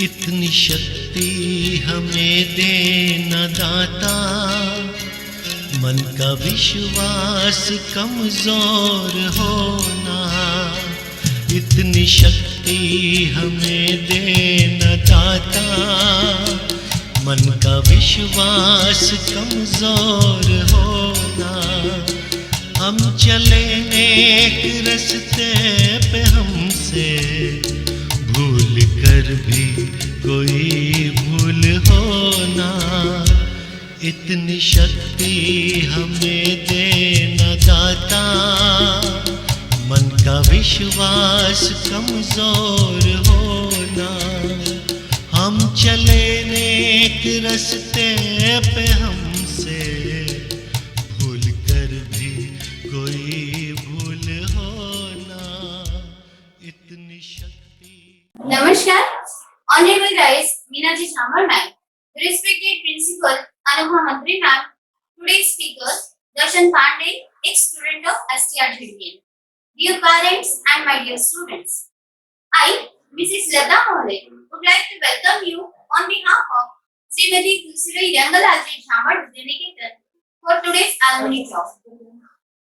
इतनी शक्ति हमें देना दाता, मन का विश्वास कमजोर होना। इतनी शक्ति हमें देना दाता, मन का विश्वास कमजोर होना। हम चले नेक रास्ते पे, हमसे भूल कर भी कोई भूल होना। इतनी शक्ति हमें देना दाता, मन का विश्वास कमजोर होना। हम चले नेक रास्ते पे, हमसे भूल कर भी कोई भूल होना। इतनी शक्ति। Namaskar, Honorable Rais Meenaji Chambar ma'am, respected Principal Anubha Mantri ma'am, today's speaker Darshan Pandey, ex-student of STRJDN. Dear parents and my dear students, I, Mrs. Lata Mohale, would like to welcome you on behalf of Srimati Tulsirao Rangalalji Chambar Vidyaniketan for today's alumni talk.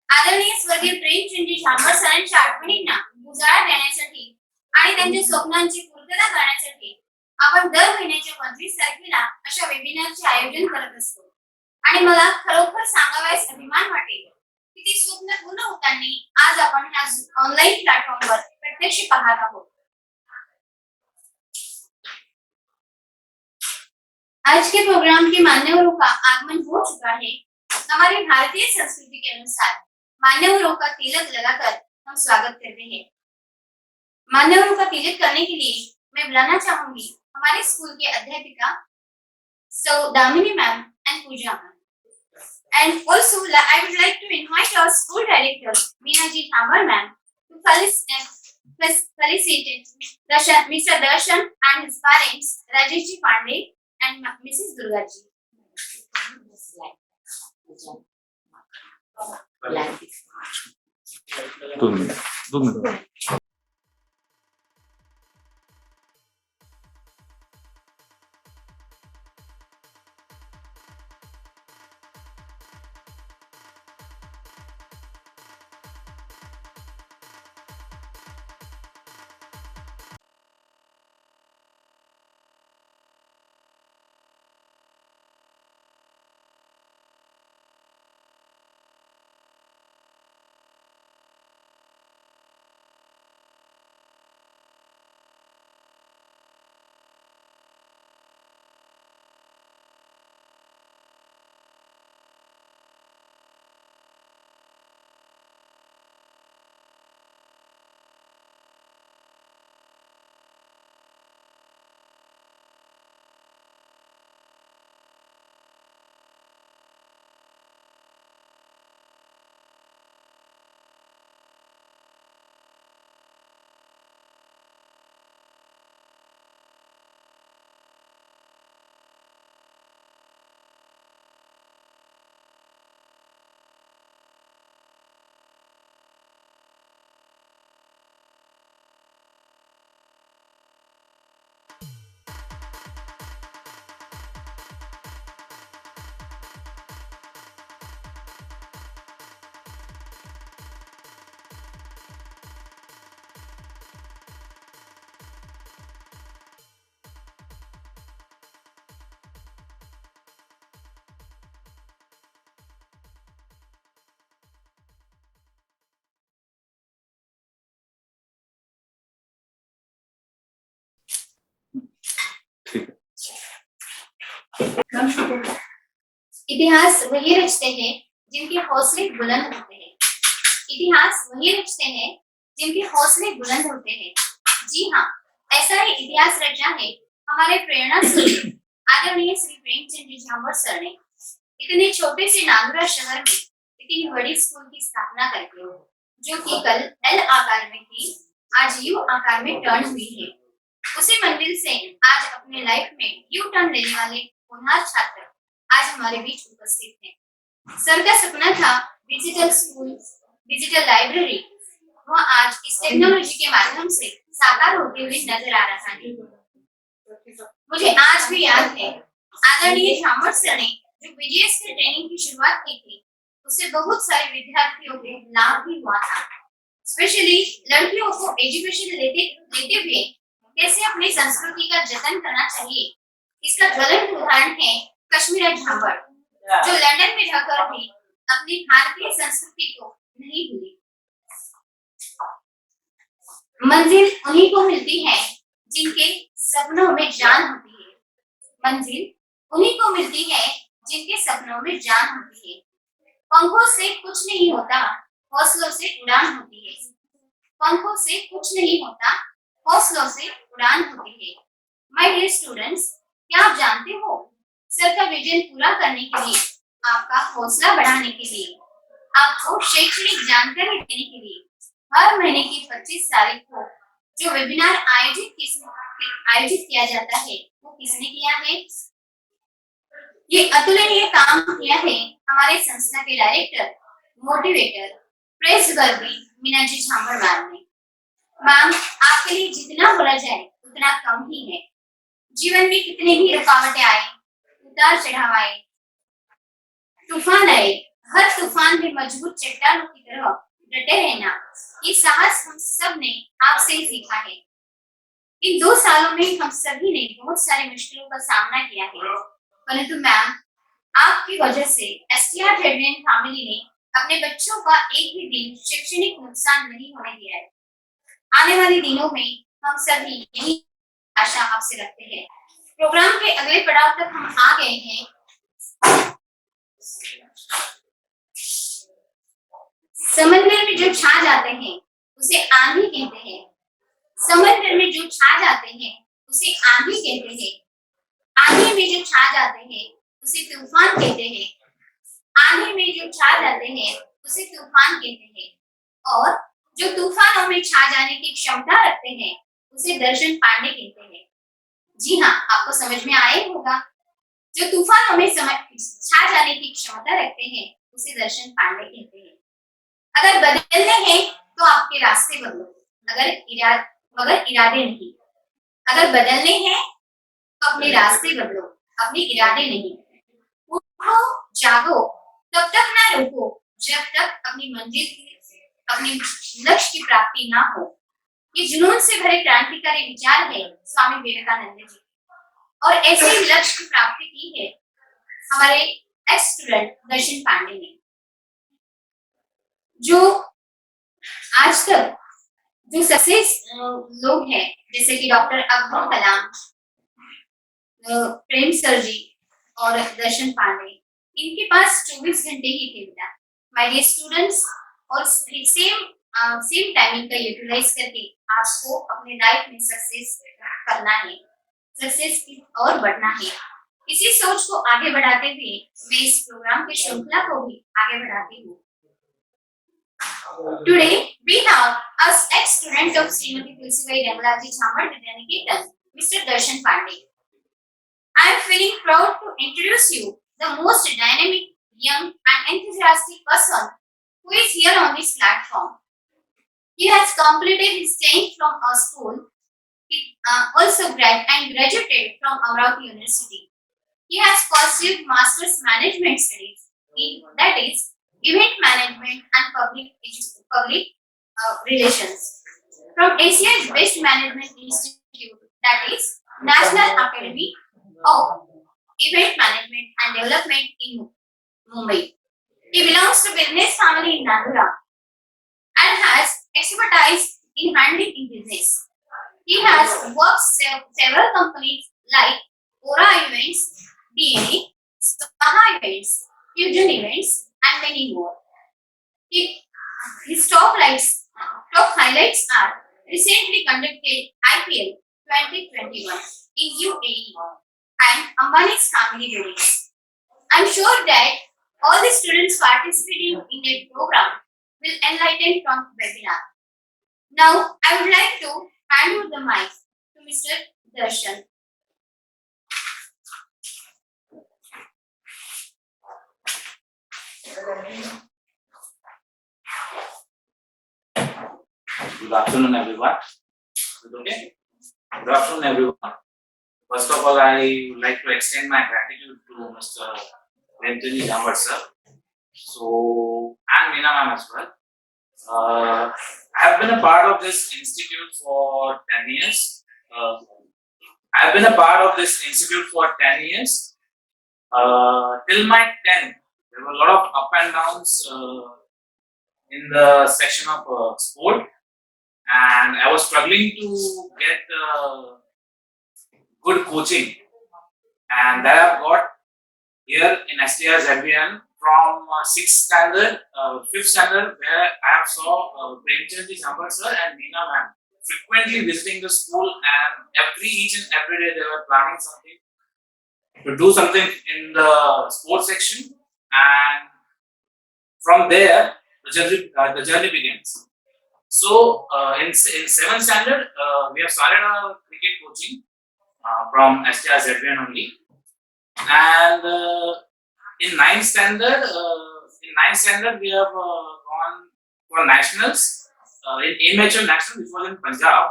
आदरणीय स्वर्गीय प्रेमचंदजी झांबड सरांच्या आठवणींना उजाळा देण्यासाठी आणि त्यांच्या स्वप्नांची पूर्तता करण्यासाठी आपण दर महिन्याच्या 25 तारखेला अशा वेबिनारचे आयोजन करत असतो. आणि मला खरोखर सांगावयास अभिमान वाटेल की ती स्वप्न पूर्ण होताना आज आपण ह्या ऑनलाइन प्लॅटफॉर्मवर प्रत्यक्ष पाहत आहोत. आज के प्रोग्राम के मान्यवरों का आगमन हो चुका है. हमारी भारतीय संस्कृति के अनुसार मान्यवरों का तिलक लगाकर हम स्वागत करते हैं. मान्यवरों का तिलक करने के लिए मैं बुलाना चाहूंगी हमारे स्कूल के अध्यापिका सौ Damini ma'am and Puja ma'am. And also I would like to invite our school director Meenaji Chambar ma'am to felicitate Mr. Darshan and his parents Rajesh Ji Pandey and Mrs. Durga Ji. दो minute इतिहास वही रचते हैं जिनके हौसले बुलंद होते हैं. इतिहास वही रचते हैं जिनके हौसले बुलंद होते हैं. जी हाँ, ऐसा ही इतिहास रचा है हमारे प्रेरणा स्रोत आदरणीय श्री प्रेमचंद जी झांबड सर ने. इतने छोटे से नागरा शहर में इतनी बड़ी स्कूल की स्थापना करके, जो कि कल एल आकार में थी, आज यू आकार में टर्न हुई है. उसी मंजिल से आज अपने लाइफ में यू टर्न लेने वाले होनहार छात्र आज हमारे बीच उपस्थित हैं. सर का सपना था डिजिटल स्कूल, डिजिटल लाइब्रेरी, वो आज इस टेक्नोलॉजी के माध्यम से साकार होते हुए नजर आ रहा है. मुझे आज भी याद है आदरणीय झामर सर ने जो बीजीएस की ट्रेनिंग की शुरुआत की थी उससे बहुत सारे विद्यार्थियों को लाभ भी हुआ था। स्पेशली लड़कियों को एजुकेशन लेते लेते हुए कैसे अपनी संस्कृति का जतन करना चाहिए, इसका ज्वलंत उदाहरण है कश्मीरा झामर, जो लंदन में रहकर भी अपनी भारतीय संस्कृति को नहीं भूली। मंजिल उन्हीं को मिलती है जिनके सपनों में जान होती है। मंजिल उन्हीं को मिलती है जिनके सपनों में जान होती है। पंखों से कुछ नहीं होता, हौसलों से उड़ान होती है। पंखों से कुछ नहीं होता, हौसलों से उड़ान होती है। माय डियर स्टूडेंट्स, क्या आप जानते हो सर का विजन पूरा करने के लिए, आपका हौसला बढ़ाने के लिए, आपको शैक्षणिक जानकारी देने के लिए हर महीने की 25 तारीख को जो वेबिनार आयोजित किया जाता है वो किसने किया है? ये अतुलनीय काम किया है हमारे संस्था के director, motivator, press गर्वी Meena ji झामर ma'am ने। मैम, आपके लिए जितना बोला जाए उतना कम ही है। जीवन में कितनी भी रुकावटें आए, उतार चढ़ाव आए, तूफान आए, हर तूफान में मजबूत चट्टानों की तरह डटे रहना, ये साहस हम सब ने आपसे ही सीखा है। इन 2 सालों में हम सभी ने बहुत सारी मुश्किलों का सामना किया है, परंतु मैम, आपकी वजह से एसटीआर हेडवेन फैमिली ने अपने बच्चों का एक भी दिन शैक्षणिक नुकसान नहीं होने दिया है। आने वाले दिनों में हम सभी यही आशा आपसे रखते हैं। प्रोग्राम के अगले पड़ाव तक हम आ गए हैं। समंदर में जो छा जाते हैं उसे आंधी कहते हैं। समंदर में जो छा जाते हैं उसे आंधी कहते हैं। आंधी में जो छा जाते हैं उसे तूफान कहते हैं। आंधी में जो छा जाते हैं उसे तूफान कहते हैं। और जो तूफानों में छा जाने की क्षमता रखते हैं उसे दर्शन पांडे कहते हैं। जी हाँ, आपको समझ में आया होगा। जो तूफानों में छा जाने की क्षमता रखते हैं उसे दर्शन पांडे कहते हैं। अगर बदलने हैं तो आपके रास्ते बदलो, मगर इरादे नहीं। अगर बदलने हैं तो अपने रास्ते बदलो, अपने इरादे नहीं। उठो, जागो, तब तक ना रुको जब तक अपनी मंजिल की, अपने लक्ष्य की प्राप्ति ना हो। ये जुनून से भरे क्रांतिकारी विचार है स्वामी विवेकानंद जी, और ऐसे ही लक्ष्य की प्राप्ति की है हमारे एक्स स्टूडेंट दर्शन पांडे ने, जो आज तक जो सक्सेस लोग हैं जैसे कि डॉक्टर अब्दुल कलाम, प्रेम सर जी और दर्शन पांडे, इनके पास 24 घंटे ही थे बेटा। माय डियर स्टूडेंट्स, और सेम टाइमिंग का यूटिलाइज करके आपको अपने लाइफ में सक्सेस करना है, सक्सेस की ओर बढ़ना है। इसी सोच को आगे बढ़ाते हुए मैं इस प्रोग्राम की श्रृंखला को भी आगे बढ़ाती हूँ। Today we have as ex-student of Srimati Tulsibai Ramlaji Chamar Vidyaniketan, Mr. Darshan Pandey. I am feeling proud to introduce you the most dynamic, young and enthusiastic person who is here on this platform. He has completed his 10th from our school. He also graduated from Amravati University. He has pursued Master's Management Studies in, that is, Event Management and Public Relations from Asia's Best Management Institute, that is, National Academy of Event Management and Development in Mumbai. He belongs to business family in Nandura and has expertise in handling in business. He has worked several companies like Ora Events, DNA, Saha Events, Fusion Events, and many more. His top highlights are recently conducted IPL 2021 in UAE and Ambani's family weddings. I'm sure that all the students participating in that program will enlighten from webinar. Now, I would like to hand over the mic to Mr. Darshan. Good afternoon, everyone. Okay. Good afternoon, everyone. First of all, I would like to extend my gratitude to Mr. Premchandji Jambal sir. So, and Meena ma'am as well. I have been a part of this institute for 10 years. I have been a part of this institute for 10 years. Till my 10th, there were a lot of up and downs in the section of sport, and I was struggling to get good coaching, and that I've got here in STR ZBN from 6th standard, 5th standard, where I have saw Premchandji Jambal sir and Meena ma'am frequently visiting the school, and each and every day they were planning something to do something in the sports section, and from there the journey begins. So in 7th standard, we have started our cricket coaching from STR ZBN only, and in 9th standard, we have gone for nationals in amateur national, which was in Punjab,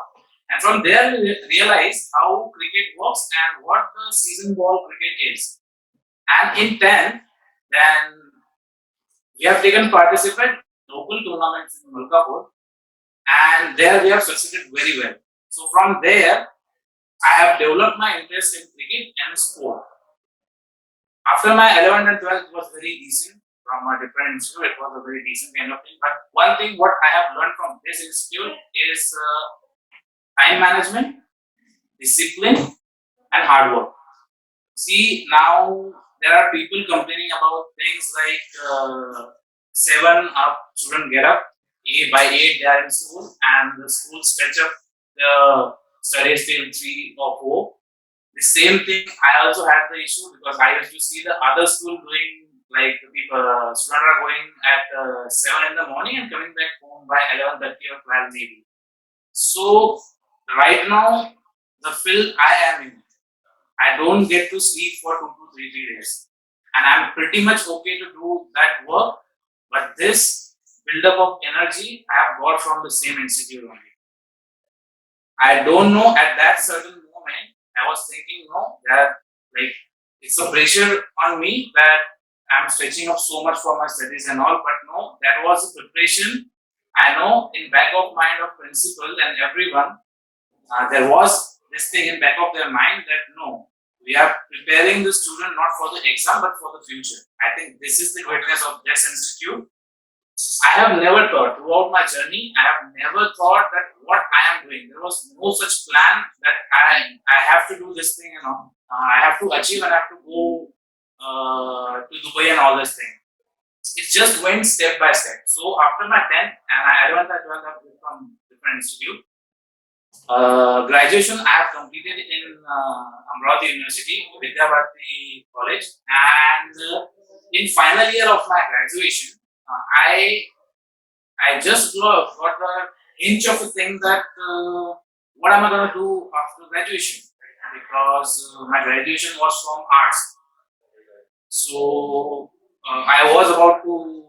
and from there we realized how cricket works and what the season ball cricket is. And in 10th, then we have taken participate local tournaments in Mulkapur, and there we have succeeded very well. So from there, I have developed my interest in cricket and sport. After my 11th and 12th, it was very decent. From a different institute, it was a very decent kind of thing. But one thing what I have learned from this institute is time management, discipline, and hard work. See, now there are people complaining about things like 7 up, student get up, by 8 they are in school, and the school stretch up the studies till 3 or 4. The same thing I also had the issue, because I used to see the other school doing, like the people students are going at 7 in the morning and coming back home by 11:30 or 12 maybe. So right now the field I am in, I don't get to sleep for 2 to 3 days, and I'm pretty much okay to do that work. But this build-up of energy I have got from the same institute only. I don't know, at that certain moment I was thinking, no, that like it's a pressure on me that I'm stretching up so much for my studies and all, but no, that was a preparation. I know in back of mind of principal and everyone, there was this thing in back of their mind that no, we are preparing the student not for the exam but for the future. I think this is the greatness of this institute. I have never thought throughout my journey, I have never thought that what I am doing. There was no such plan that I have to do this thing and all. I have to achieve and I have to go to Dubai and all this thing. It just went step by step. So after my 10th and I went from different institute. Graduation I have completed in Amravati University, Vidya Bharati College, and in final year of my graduation, I just got the inch of a thing that what am I going to do after graduation, because my graduation was from arts. So I was about to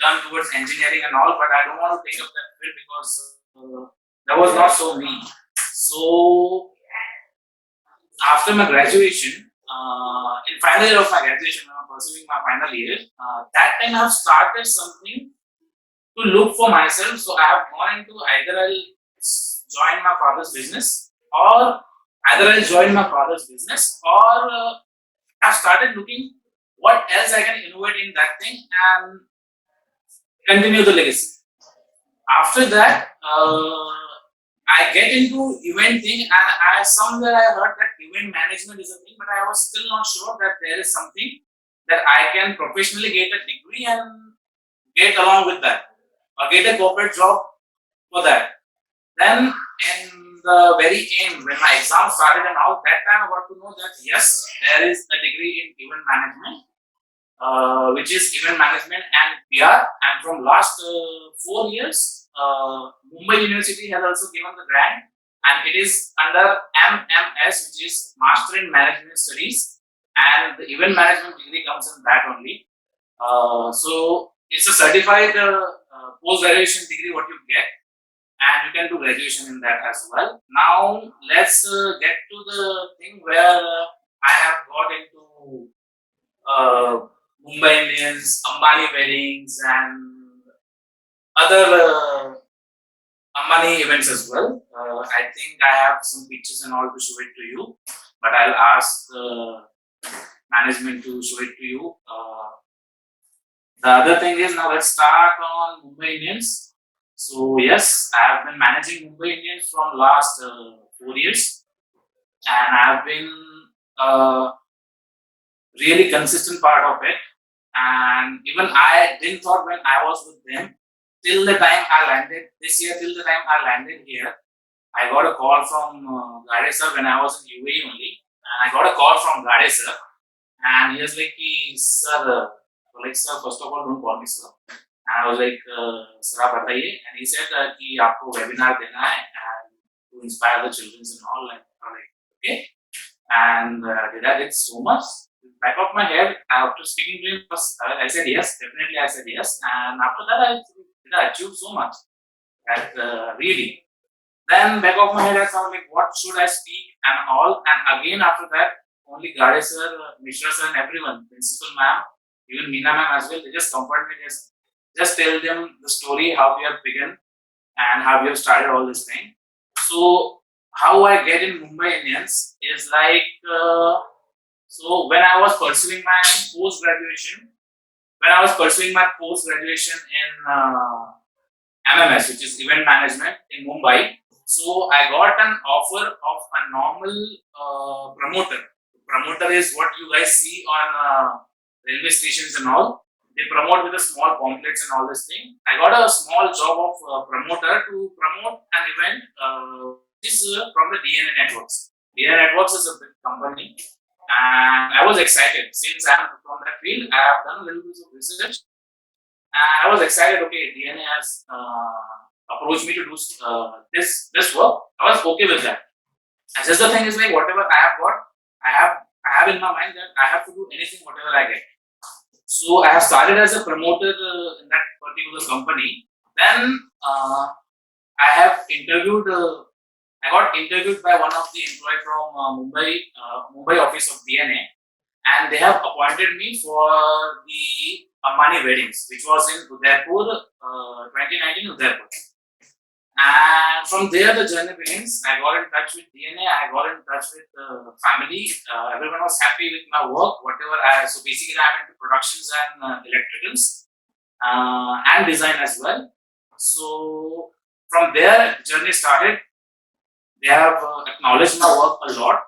turn towards engineering and all, but I don't want to take up that field because that was not so me. So after my graduation, in final year of my graduation, when I'm pursuing my final year, that time I have started something to look for myself. So I have gone into either I'll join my father's business, or I've started looking what else I can innovate in that thing and continue the legacy. After that, I get into event thing, and I somewhere I heard that event management is a thing, but I was still not sure that there is something that I can professionally get a degree and get along with that, or get a corporate job for that. Then in the very end, when my exam started and all, that time I got to know that yes, there is a degree in event management, which is event management and PR. And from last 4 years, Mumbai University has also given the grant, and it is under MMS, which is Master in Management Studies, and the event management degree comes in that only. So it's a certified post graduation degree what you get, and you can do graduation in that as well. Now let's get to the thing where I have got into Mumbai Indians, Ambani weddings, and other Ambani events as well. I think I have some pictures and all to show it to you, but I'll ask the management to show it to you. The other thing is, now let's start on Mumbai Indians. So yes, I have been managing Mumbai Indians from last 4 years, and I have been really consistent part of it. And even I didn't thought when I was with them till the time I landed this year, till the time I landed here, I got a call from Gade sir when I was in UAE only, and I got a call from Gade sir, and he was like, sir, sir, first of all, don't call me sir. And I was like, sir, आप बताइए, and he said कि आपको webinar देना है and to inspire the children and all. And I'm like, okay. And did I did so much? Back of my head, after speaking to him, I said yes, definitely I said yes. And after that, I achieved so much that really. Then back of my head, I thought like, what should I speak and all. And again after that, only Gade sir, Mishra sir, and everyone, principal ma'am, even Meena ma'am as well, they just comfort me, just tell them the story, how we have begun and how we have started all this thing. So how I get in Mumbai Indians is like, so when I was pursuing my post-graduation in MMS, which is event management in Mumbai, so I got an offer of a normal promoter. Promoter is what you guys see on railway stations and all. They promote with a small pamphlets and all this thing. I got a small job of promoter to promote an event. This is from the DNA Networks. DNA Networks is a big company, and I was excited since I am from that field. I have done a little bit of research, and I was excited. Okay, DNA has approached me to do this work. I was okay with that. And just the thing is like whatever I have got, I have in my mind that I have to do anything whatever I get. So I have started as a promoter in that particular company. Then I have interviewed. I got interviewed by one of the employee from Mumbai office of DNA, and they have appointed me for the Ambani weddings, which was in Udaipur, 2019 Udaipur. And from there the journey begins. I got in touch with DNA. I got in touch with the family. Everyone was happy with my work, whatever. So basically, I'm into productions and electricals and design as well. So from there, journey started. They have acknowledged my work a lot.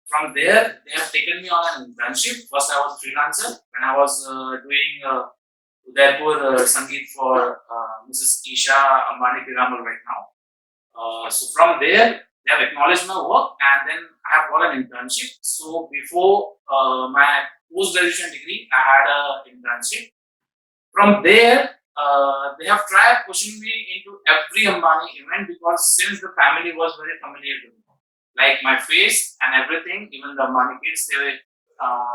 From there, they have taken me on an internship. First, I was a freelancer when I was doing Udaipur Sangeet for Mrs. Isha Ambani Piramal right now. So from there, they have acknowledged my work, and then I have got an internship. So before my post-graduation degree, I had an internship. From there, they have tried pushing me into every Ambani event because since the family was very familiar to me, like my face and everything, even the Ambani kids, they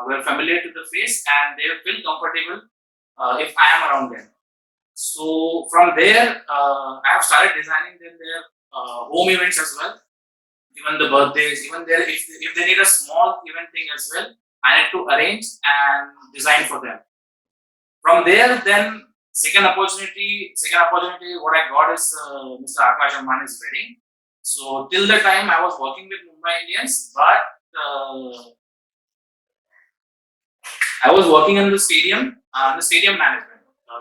were familiar to the face and they feel comfortable if I am around them. So from there, I have started designing them their home events as well, even the birthdays, even there if they need a small event thing as well, I need to arrange and design for them. From there, then second opportunity what I got is Mr. Akash Ambani's wedding. So till the time I was working with Mumbai Indians, but I was working in the stadium management.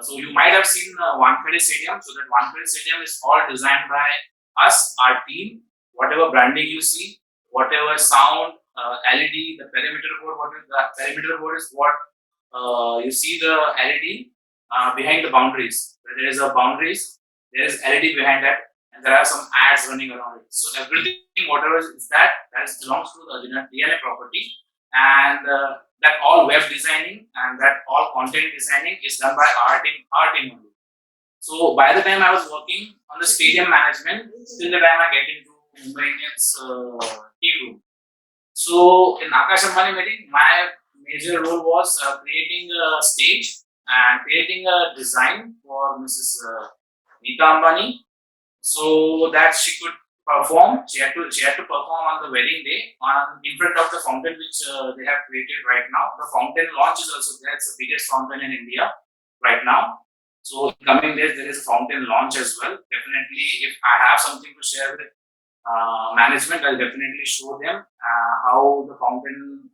So you might have seen Wankhede Stadium. So that Wankhede Stadium is all designed by us, our team. Whatever branding you see, whatever sound, LED, the perimeter board is what you see the LED behind the boundaries. Where there is a boundaries, there is LED behind that, and there are some ads running around it. So everything, whatever is that belongs to the DNA property, and that all web designing and that all content designing is done by our team only. So by the time I was working on the stadium management, till the time I get into Mumbai Indians team room. So in Akash Ambani wedding, my major role was creating a stage and creating a design for Mrs. Neeta Ambani. so that she could perform. She had to perform on the wedding day in front of the fountain which they have created right now. The fountain launch is also there. It's the biggest fountain in India right now. So in coming days there is a fountain launch as well. Definitely, if I have something to share with management, I'll definitely show them how the fountain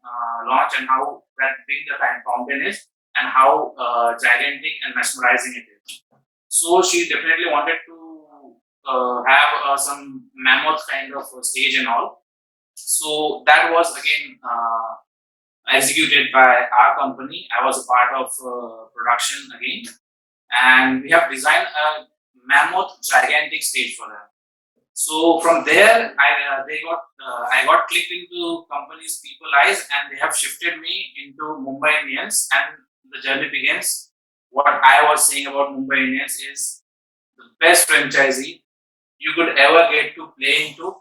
launch and how that big the fountain is and how gigantic and mesmerizing it is. So she definitely wanted to have some mammoth kind of stage and all. So that was again executed by our company. I was a part of production again, and we have designed a mammoth gigantic stage for them. So from there, I got clicked into company's people eyes, and they have shifted me into Mumbai Indians, and the journey begins. What I was saying about Mumbai Indians is the best franchisee you could ever get to play into,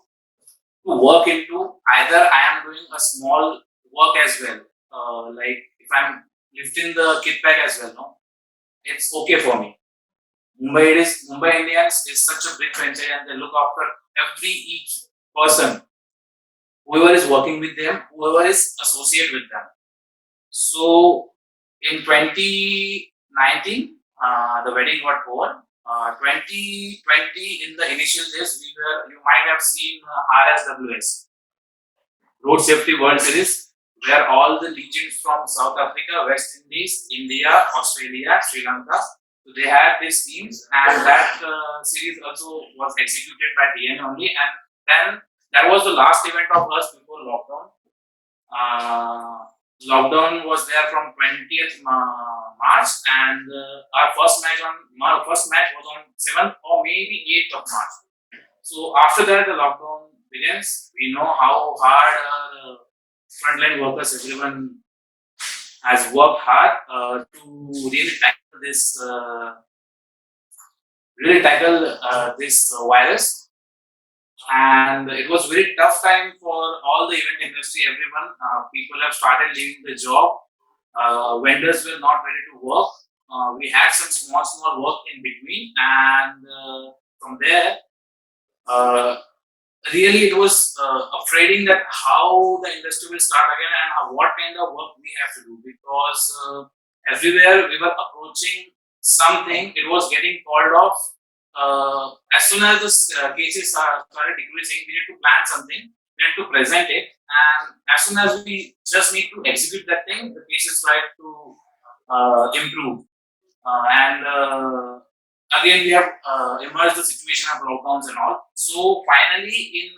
to work into. Either I am doing a small work as well, like if I'm lifting the kit bag as well, no, it's okay for me. Mumbai Indians is such a big franchise, and they look after each person, whoever is working with them, whoever is associated with them. So in 2019, the wedding got over. 2020, in the initial days, you might have seen RSWS, Road Safety World Series, where all the legends from South Africa, West Indies, India, Australia, Sri Lanka, so they had these teams, and that series also was executed by DNA only. And then that was the last event of us before lockdown. Lockdown was there from 20th March, and our first match was on 7th or maybe 8th of March. So after that, the lockdown begins. We know how hard frontline workers, everyone has worked hard to really tackle this virus, and it was very tough time for all the event industry. Everyone, people have started leaving the job. Vendors were not ready to work. We had some small work in between, and from there, really it was afraiding that how the industry will start again and what kind of work we have to do, because everywhere we were approaching something, it was getting called off. As soon as the cases started decreasing, we need to plan something, we need to present it, and as soon as we just need to execute that thing, the cases try to improve. And again, we have emerged the situation of lockdowns and all. So finally, in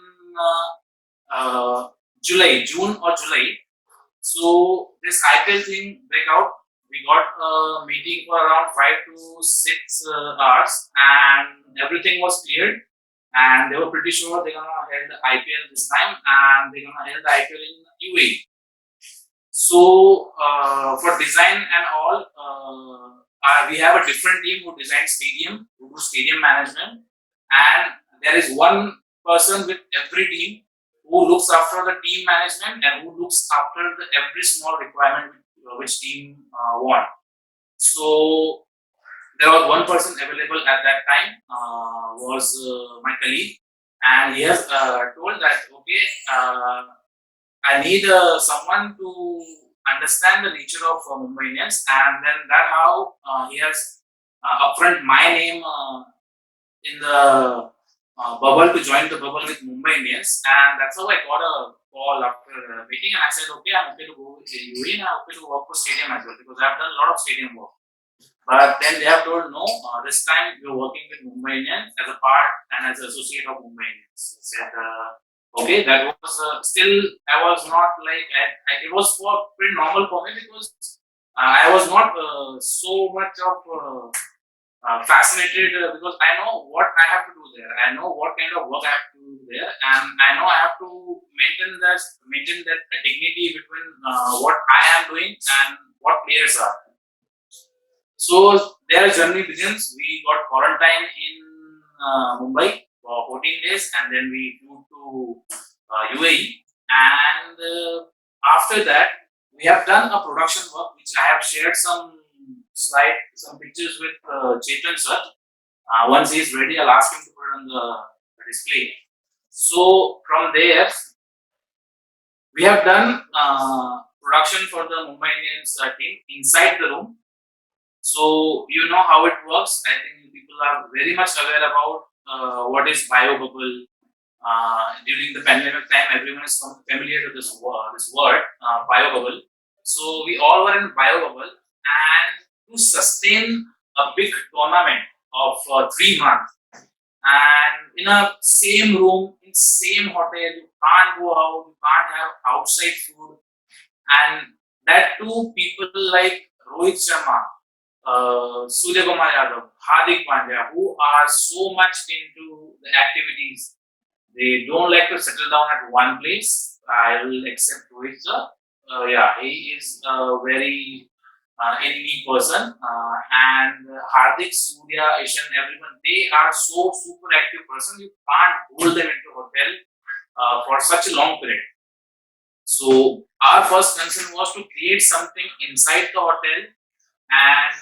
June or July, so this IPL thing break out. We got a meeting for around 5 to 6 hours, and everything was cleared. And they were pretty sure they're gonna hold the IPL this time, and they're gonna hold the IPL in UAE. So for design and all, we have a different team who designs stadium, who do stadium management, and there is one person with every team who looks after the team management and who looks after every small requirement which team want. So there was one person available at that time, was my colleague, and he has told that, okay, I need someone to understand the nature of Mumbai Indians, and then that how he has upfront my name in the bubble, to join the bubble with Mumbai Indians, and that's how I got a call after meeting, and I said, okay, I'm okay to go with UAE, and I'm okay to work for stadium as well, because I've done a lot of stadium work. But then they have told, no, this time you're working with Mumbai Indians as a part and as an associate of Mumbai Indians. I said, okay, that was still, I was not like, it was pretty normal for me, because I was not so much of fascinated, because I know what I have to do there. I know what kind of work I have to do there, and I know I have to maintain that dignity between what I am doing and what players are. So their journey begins. We got quarantine in Mumbai for 14 days, and then we flew to UAE. And after that, we have done a production work, which I have shared some pictures with Chetan sir. Once he is ready, I'll ask him to put it on the display. So from there, we have done production for the Mumbai Indians team inside the room. So you know how it works. I think people are very much aware about what is biobubble. During the pandemic time, everyone is familiar with this word, biobubble. So we all were in biobubble, and to sustain a big tournament of 3 months, and in a same room, in same hotel, you can't go out, you can't have outside food, and that too people like Rohit Sharma, Surya Kumar Yadav, Hardik Pandya, who are so much into the activities. They don't like to settle down at one place. I will accept Rohit sir. Yeah, he is a very in me person. And Hardik, Surya, Ishan, everyone, they are so super active person. You can't hold them into hotel for such a long period. So our first concern was to create something inside the hotel and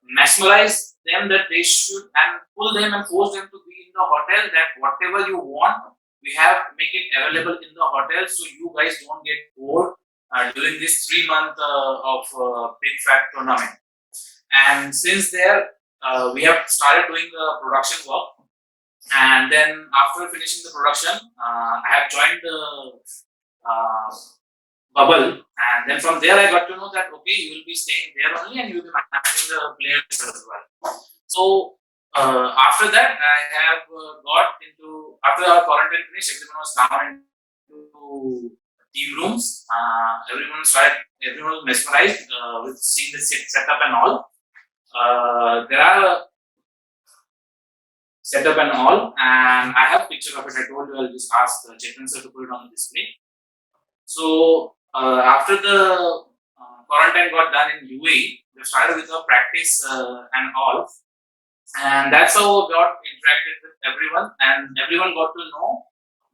mesmerize them that they should, and pull them and force them to be in the hotel, that whatever you want, we have make it available in the hotel, so you guys don't get bored during this 3 month of big fat tournament. And since there, we have started doing the production work, and then after finishing the production, I have joined the bubble, and then from there I got to know that okay, you will be staying there only and you will be managing the players as well. So after that, I have got into, after our quarantine finished, everyone was down into team rooms. Everyone was mesmerized with seeing the setup and all. There are setup and all, and I have picture of it. I told you I'll just ask Chetan sir to put it on the display. So after the quarantine got done in UAE, we started with the practice and all, and that's how we got interacted with everyone, and everyone got to know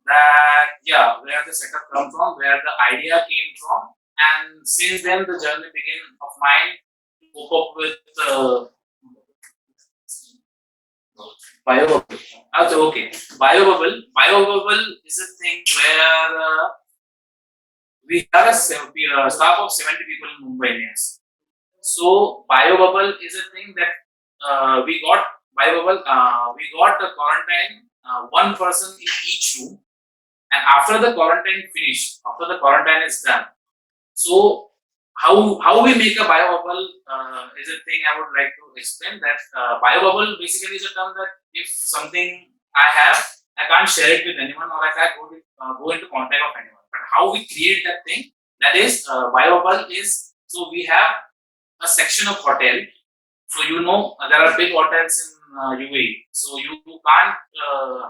that yeah, where the setup come from, where the idea came from, and since then the journey began of mine to cope up with biobubble. Okay, biobubble. Biobubble is a thing where we have a staff of 70 people in Mumbai Indians. So biobubble is a thing that we got biobubble. We got a quarantine, one person in each room, and after the quarantine finished, after the quarantine is done. So how we make a biobubble is a thing I would like to explain. That biobubble basically is a term that if something I have, I can't share it with anyone, or I can't go into contact of anyone. But how we create that thing, that is biobubble is, so we have a section of hotel. So you know there are big hotels in UAE, so you can't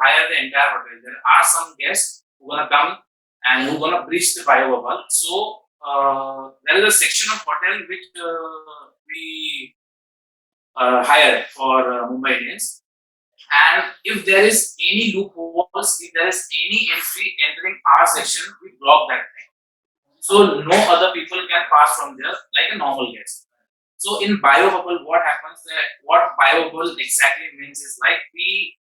hire the entire hotel. There are some guests who are gonna come and who are gonna breach the biobubble. So there is a section of hotel which we hire for Mumbai Indians. And if there is any loopholes, if there is any entry entering our section, we block that thing. So no other people can pass from there like a normal guest. So in biobubble, what happens that what biobubble exactly means is like we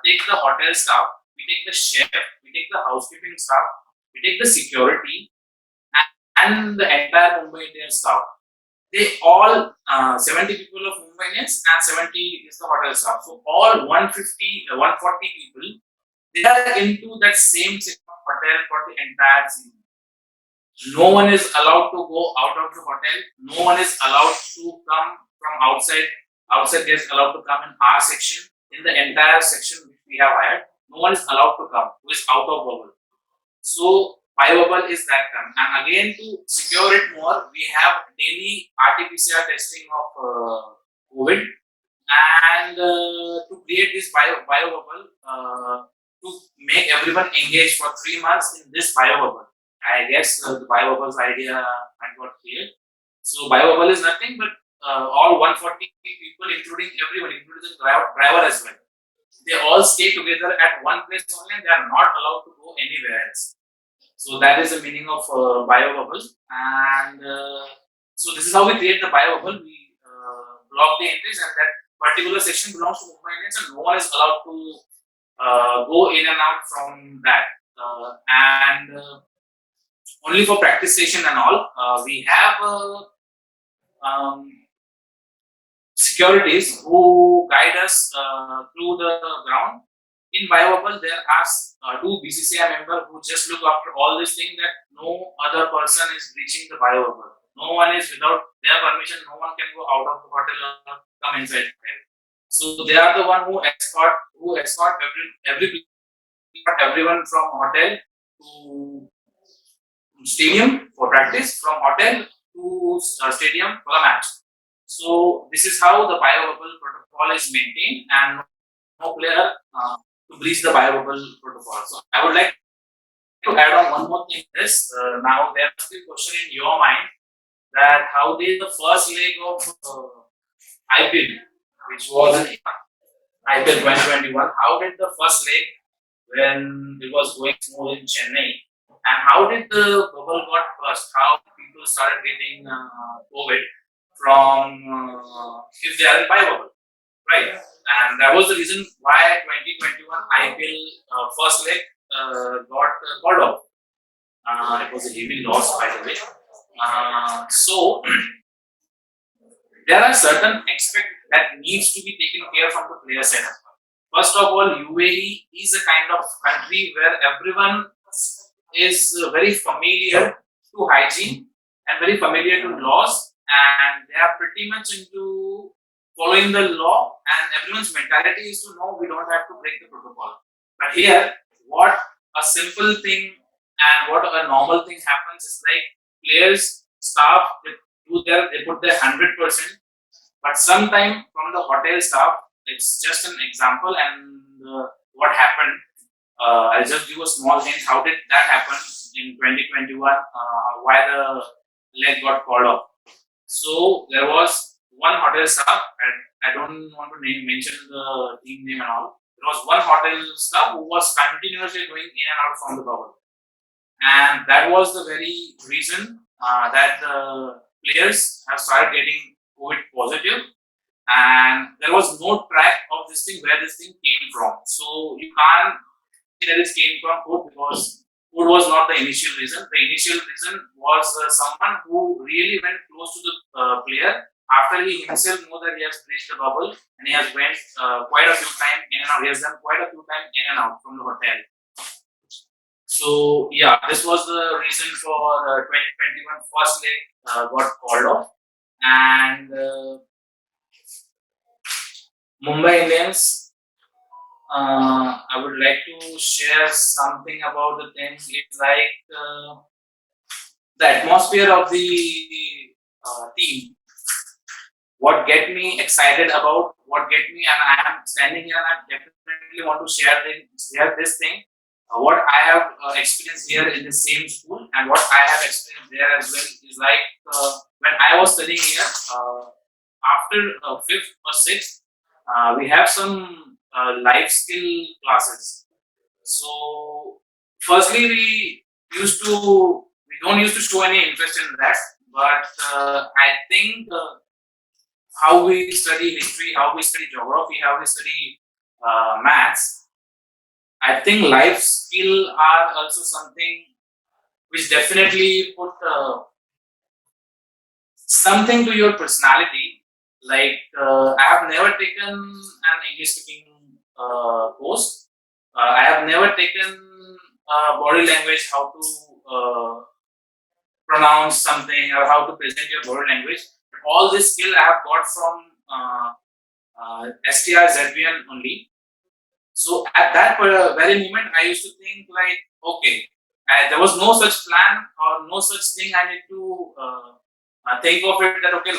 take the hotel staff, we take the chef, we take the housekeeping staff, we take the security, and the entire Mumbai Indian staff. They all 70 people of Mumbai Indians and 70 is the hotel staff. So all 150, 140 people, they are into that same hotel for the entire season. No one is allowed to go out of the hotel. No one is allowed to come from outside. Outside guests allowed to come in our section. In the entire section which we have hired, no one is allowed to come who is out of bubble. So biobubble is that term. And again, to secure it more, we have daily RT-PCR testing of COVID, and to create this biobubble, to make everyone engaged for 3 months in this biobubble. I guess the biobubble's idea might got clear. So biobubble is nothing but all 140 people, including everyone, including the driver as well. They all stay together at one place only, and they are not allowed to go anywhere else. So that is the meaning of biobubble. And so this is how we create the biobubble. We block the entries, and that particular section belongs to Mumbai Indians, and no one is allowed to go in and out from that. And only for practice session and all, we have securities who guide us through the ground. In BioBubble, there are two BCCI members who just look after all this thing, that no other person is breaching the BioBubble. No one is, without their permission, no one can go out of the hotel or come inside the hotel. So they are the one who escort everyone from hotel to stadium for practice, from hotel to stadium for the match. So this is how the BioBubble protocol is maintained, and no player to breach the BioBubble protocol. So I would like to add on one more thing. This now there must be a question in your mind that how did the first leg of IPL, which was in IPL 2021, how did the first leg, when it was going smooth in Chennai, and how did the bubble got burst? How people started getting COVID from if they are in BioBubble, right? And that was the reason why 2021 IPL first leg got called off. It was a heavy loss, by the way. So there are certain aspects that needs to be taken care from the player side as well. First of all, UAE is a kind of country where everyone is very familiar to hygiene and very familiar to laws, and they are pretty much into following the law, and everyone's mentality is to know we don't have to break the protocol. But here, what a simple thing and what a normal thing happens is like players, staff, they put their 100%, but sometime from the hotel staff, it's just an example, and what happened, I'll just give a small hint, how did that happen in 2021, why the leg got called off. So there was one hotel staff, and I don't want to mention the team name and all. There was one hotel staff who was continuously going in and out from the bubble, and that was the very reason that the players have started getting COVID positive, and there was no track of this thing, where this thing came from. So you can't say that it came from food, because food was not the initial reason. The initial reason was someone who really went close to the player after he himself know that he has breached the bubble, and he has went quite a few times in and out. He has done quite a few times in and out from the hotel. So yeah, this was the reason for 2021 first leg got called off, and Mumbai Indians. I would like to share something about the things. It's like the atmosphere of the team. What get me excited about, what get me, and I am standing here and I definitely want to share this thing. What I have experienced here in the same school, and what I have experienced there as well, is like when I was studying here, after 5th or 6th, we have some life skill classes. So firstly, we don't used to show any interest in that, but I think how we study history, how we study geography, how we study maths, I think life skill are also something which definitely put something to your personality. Like I have never taken an English speaking course. I have never taken body language, how to pronounce something or how to present your body language. All this skill I have got from STR ZBN only. So at that very moment, I used to think like, okay, there was no such plan or no such thing I need to think of it that okay,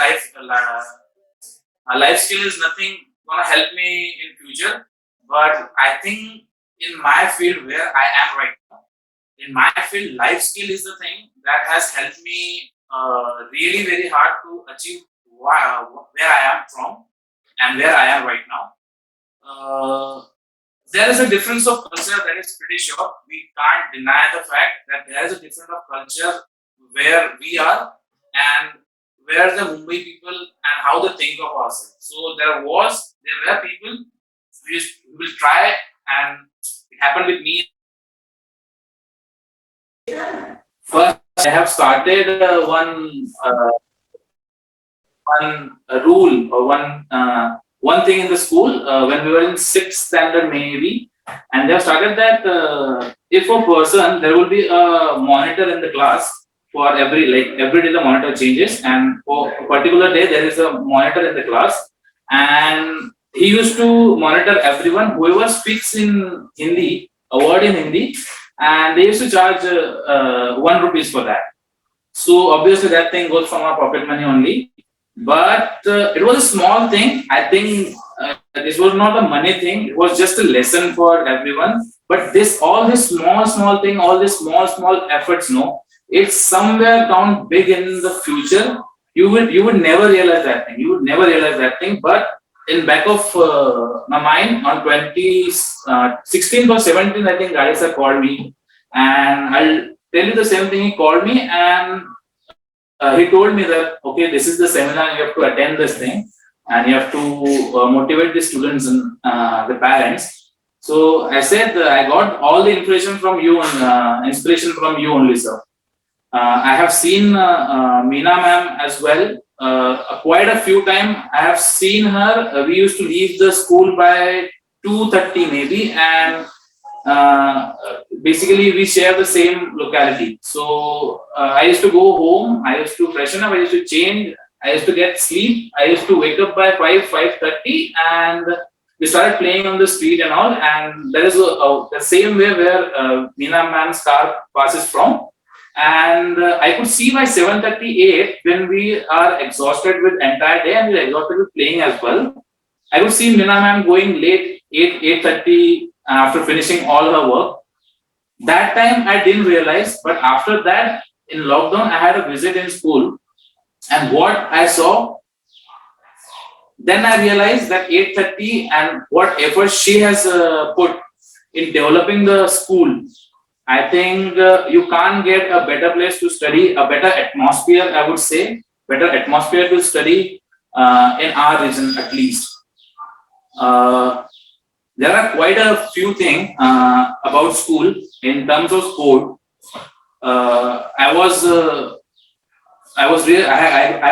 life skill is nothing gonna help me in future. But I think in my field where I am right now, in my field, life skill is the thing that has helped me really very hard to achieve where I am from and where I am right now. There is a difference of culture, that is pretty sure. We can't deny the fact that there is a difference of culture where we are and where the Mumbai people and how they think of ourselves. So there were people who will try, and it happened with me. First, I have started one rule or one thing in the school when we were in sixth standard maybe, and they have started that if a person, there will be a monitor in the class for every day the monitor changes, and for a particular day there is a monitor in the class, and he used to monitor everyone whoever speaks in Hindi, a word in Hindi, and they used to charge 1 rupees for that. So obviously that thing goes from our pocket money only. But it was a small thing. I think this was not a money thing. It was just a lesson for everyone. But all this small thing, all these small efforts, no, it's somewhere count big in the future. You would never realize that thing. You would never realize that thing. But in back of my mind, on 2016 or 17, I think Gadi sir called me, and I'll tell you the same thing. He called me and he told me that, okay, this is the seminar, you have to attend this thing and you have to motivate the students and the parents. So I said, I got all the information from you and inspiration from you only, sir. I have seen Meena ma'am as well. Quite a few times I have seen her. We used to leave the school by 2:30 maybe, and basically we share the same locality. So I used to go home, I used to freshen up, I used to change, I used to get sleep, I used to wake up by 5:30, and we started playing on the street and all. And there is the same way where Meena ma'am's car passes from. And I could see by 7:38, when we are exhausted with entire day and we are exhausted with playing as well, I could see Meena ma'am going late, 8:30, after finishing all her work. That time I didn't realize, but after that, in lockdown, I had a visit in school, and what I saw, then I realized that 8:30 and what effort she has put in developing the school. I think you can't get a better place to study, a better atmosphere, I would say, better atmosphere to study in our region at least. There are quite a few things about school in terms of sport. I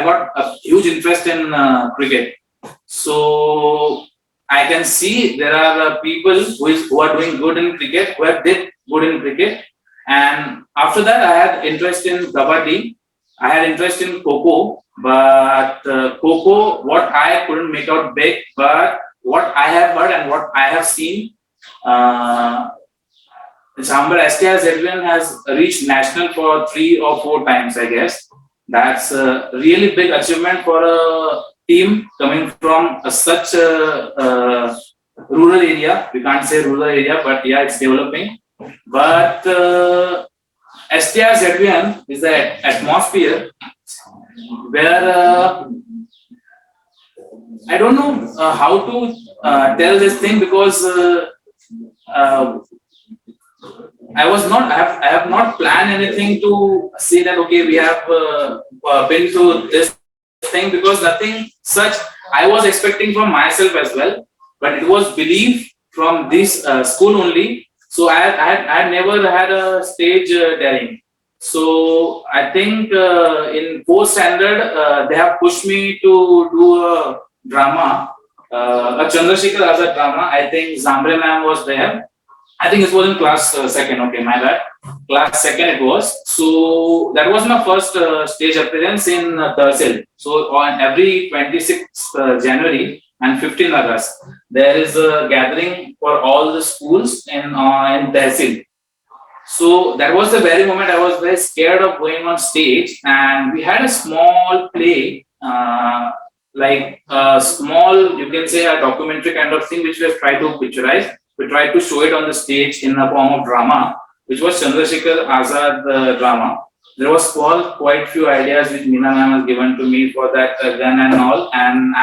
got a huge interest in cricket. So I can see there are people who are doing good in cricket, who have did good in cricket. And after that, I had interest in kabaddi. I had interest in Kho-Kho, but Kho-Kho, what I couldn't make out big, but what I have heard and what I have seen, Jhambar STR ZVN has reached national for 3 or 4 times, I guess. That's a really big achievement for a team coming from such a rural area. We can't say rural area, but yeah, it's developing. But STR ZVN is the atmosphere where I don't know how to tell this thing, because I have not planned anything to say that, okay, we have been to this thing, because nothing such I was expecting from myself as well, but it was belief from this school only. So I had never had a stage daring. So I think in 4th standard they have pushed me to do a drama, a Chandrasekhar Azad drama. I think Zambre ma'am was there. I think it was in class 2nd. Okay, my bad. Class 2nd it was. So that was my first stage appearance in Tehsil. So on every 26th January and 15th August, there is a gathering for all the schools in Tehsil. So that was the very moment I was very scared of going on stage, and we had a small play, like a small, you can say a documentary kind of thing, which we have tried to picturize. We tried to show it on the stage in the form of drama, which was Chandrasekhar Azad drama. There was quite few ideas which Meena ma'am has given to me for that gun and all, and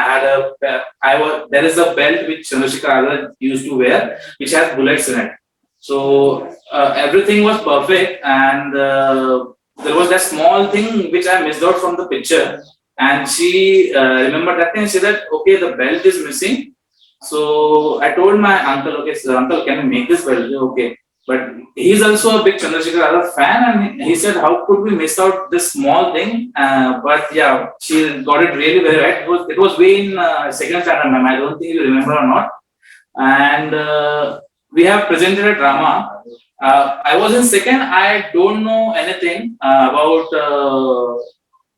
there is a belt which Chandrasekhar Azad used to wear, which has bullets in it. So everything was perfect, and there was that small thing which I missed out from the picture. and she remembered that thing. And she said, "Okay, the belt is missing." So I told my uncle, "Okay, so uncle, can you make this belt?" Okay, but he's also a big Chandrasekhar Azad fan, and he said, "How could we miss out this small thing?" But yeah, she got it really very right. It was way in second standard, ma'am. I don't think you remember or not. And we have presented a drama. I was in second. I don't know anything about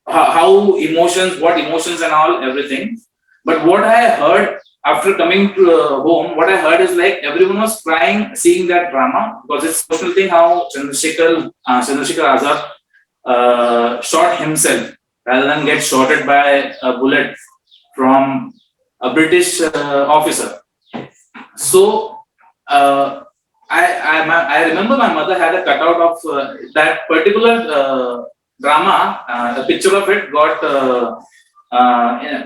how emotions, what emotions and all, everything. But what I heard after coming to home, what I heard is like everyone was crying seeing that drama, because it's social thing how Chandrasekhar Azad shot himself rather than get shotted by a bullet from a British officer. So I remember my mother had a cutout of that particular drama. A picture of it got.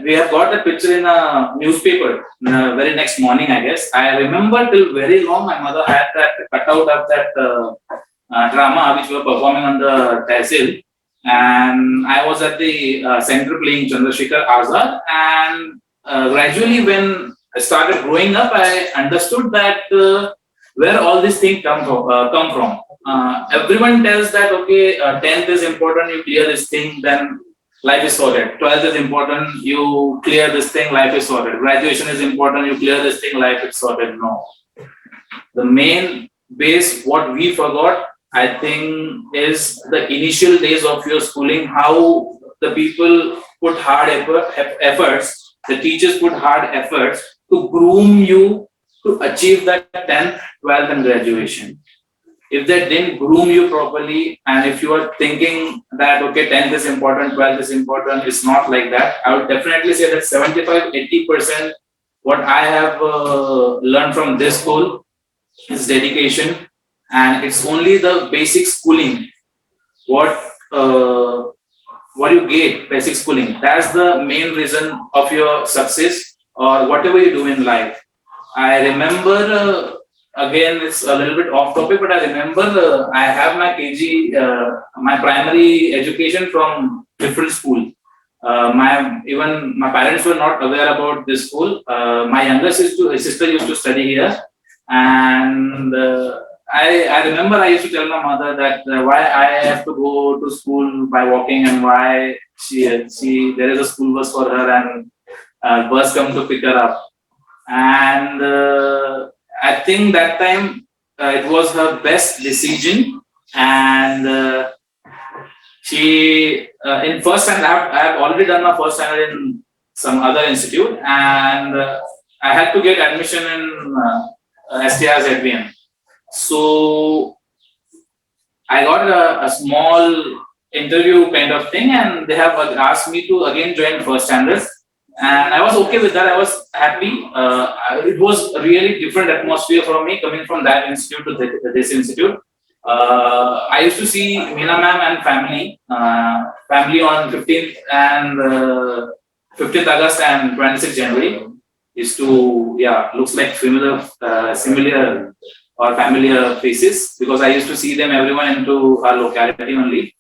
We have got the picture in a newspaper the very next morning, I guess. I remember till very long my mother had that cutout of that drama which we were performing on the tehsil, and I was at the center playing Chandrasekhar Azad, and gradually when I started growing up, I understood that where all these things come from. Everyone tells that okay, 10th is important, you clear this thing, then life is sorted. 12th is important, you clear this thing, life is sorted. Graduation is important, you clear this thing, life is sorted. No. The main base, what we forgot, I think, is the initial days of your schooling, how the people put hard efforts, the teachers put hard efforts to groom you to achieve that 10th, 12th and graduation. If they didn't groom you properly, and if you are thinking that okay, 10th is important, 12th is important, it's not like that. I would definitely say that 75-80% what I have learned from this school is dedication, and it's only the basic schooling what you get, basic schooling. That's the main reason of your success or whatever you do in life. I remember. Again, it's a little bit off topic, but I remember I have my KG, my primary education from different school. Even my parents were not aware about this school. My younger sister used to study here, and I remember I used to tell my mother that why I have to go to school by walking, and why she there is a school bus for her, and bus come to pick her up, and I think that time it was her best decision, and she in first standard, I have already done my first standard in some other institute, and I had to get admission in STR ZBM. So I got a small interview kind of thing, and they have asked me to again join first standard. And I was okay with that. I was happy. It was a really different atmosphere for me coming from that institute to this institute. I used to see Meena ma'am and family on 15th and 15th August and 26th January. Is to looks like similar or familiar faces, because I used to see them everyone into our locality only.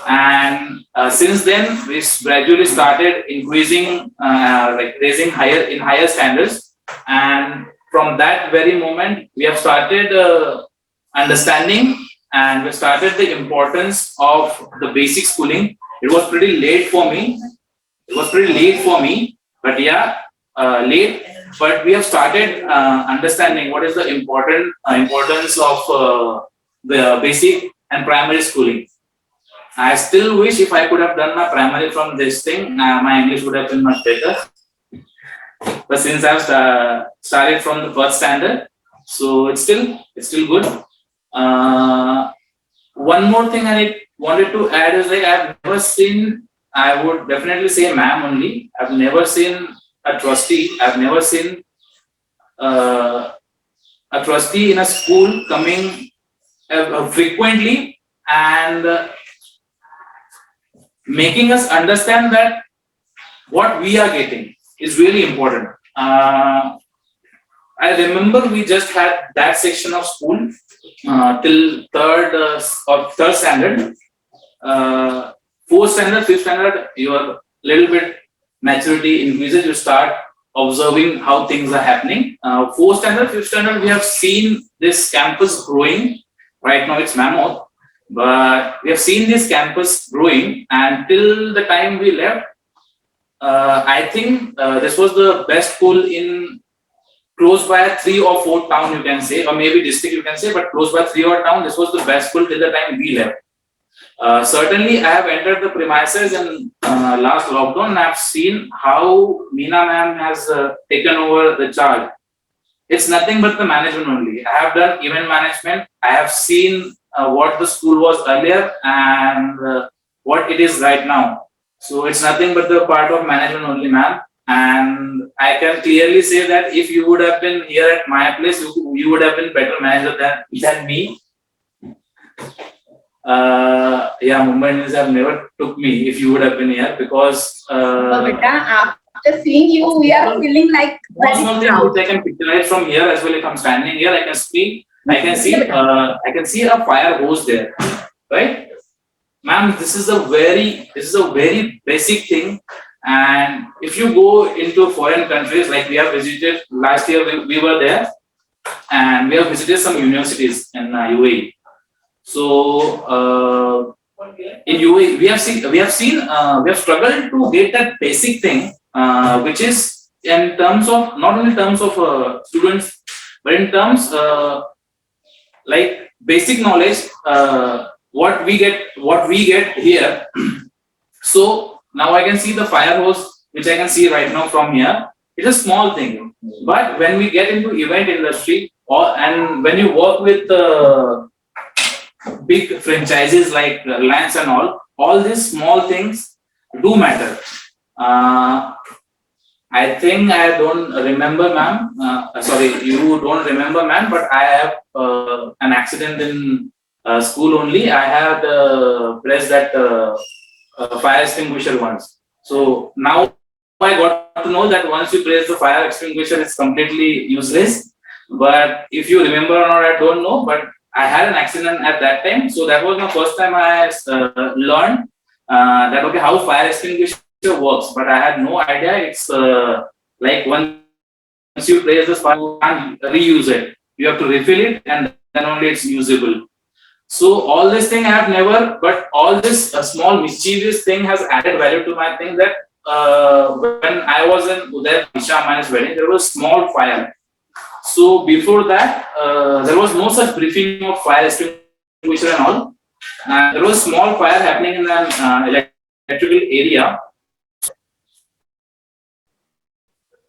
And since then, we gradually started increasing, raising higher standards. And from that very moment, we have started understanding, and we started the importance of the basic schooling. It was pretty late for me. But late. But we have started understanding what is the importance of the basic and primary schooling. I still wish if I could have done my primary from this thing, my English would have been much better. But since I've started from the first standard, so it's still good. One more thing I wanted to add is like I've never seen. I would definitely say ma'am only. I've never seen a trustee. I've never seen a trustee in a school coming frequently and making us understand that what we are getting is really important. I remember we just had that section of school till third standard. Fourth standard, fifth standard, your little bit maturity increases, you start observing how things are happening. Fourth standard, fifth standard, we have seen this campus growing. Right now it's mammoth, but we have seen this campus growing, and till the time we left, I think this was the best school in close by 3 or 4 town, you can say, or maybe district you can say, but close by 3 or town, this was the best school till the time we left. Certainly, I have entered the premises in last lockdown, and I have seen how Meena ma'am has taken over the charge. It's nothing but the management only. I have done event management. I have seen what the school was earlier and what it is right now. So it's nothing but the part of management only, ma'am. And I can clearly say that if you would have been here at my place, you would have been better manager than me. Yeah, Mumbai Indians have never took me if you would have been here, because after seeing you, we are feeling like very proud. I can picturize from here as well. If I'm standing here, I can speak. I can see a fire hose there, right? Ma'am, this is a very basic thing. And if you go into foreign countries, like we have visited last year, we were there, and we have visited some universities in UAE. So in UAE, we have struggled to get that basic thing, which is in terms of not only terms of students, but in terms like basic knowledge. What we get here. So now I can see the fire hose, which I can see right now from here. It's a small thing, but when we get into event industry, and when you work with big franchises like Reliance and all these small things do matter. I think I don't remember, ma'am. Sorry, you don't remember, ma'am. But I have an accident in school only. I had pressed that fire extinguisher once. So now I got to know that once you press the fire extinguisher, it's completely useless. But if you remember or not, I don't know. But I had an accident at that time. So that was my first time I learned that okay, how fire extinguisher works. But I had no idea. It's like once you press the fire, you can't reuse it. You have to refill it, and then only it's usable. So all this thing I have never, but all this small mischievous thing has added value to my thing, that when I was in Uday Isha Man's wedding, there was small fire. So before that, there was no such briefing of fire extinguisher and all. There was small fire happening in an electrical area.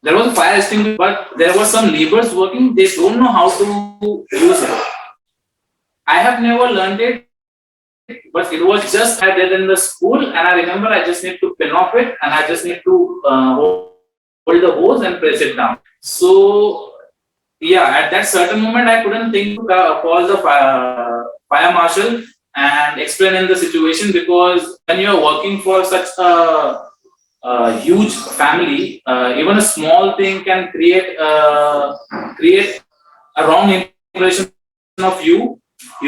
There was a fire extinguisher, but there were some laborers working. They don't know how to use it. I have never learned it, but it was just I did in the school, and I remember I just need to pin off it, and I just need to hold the hose and press it down. So yeah, at that certain moment, I couldn't think to call the fire marshal and explain in the situation, because when you are working for such a huge family, even a small thing can create a wrong impression of you.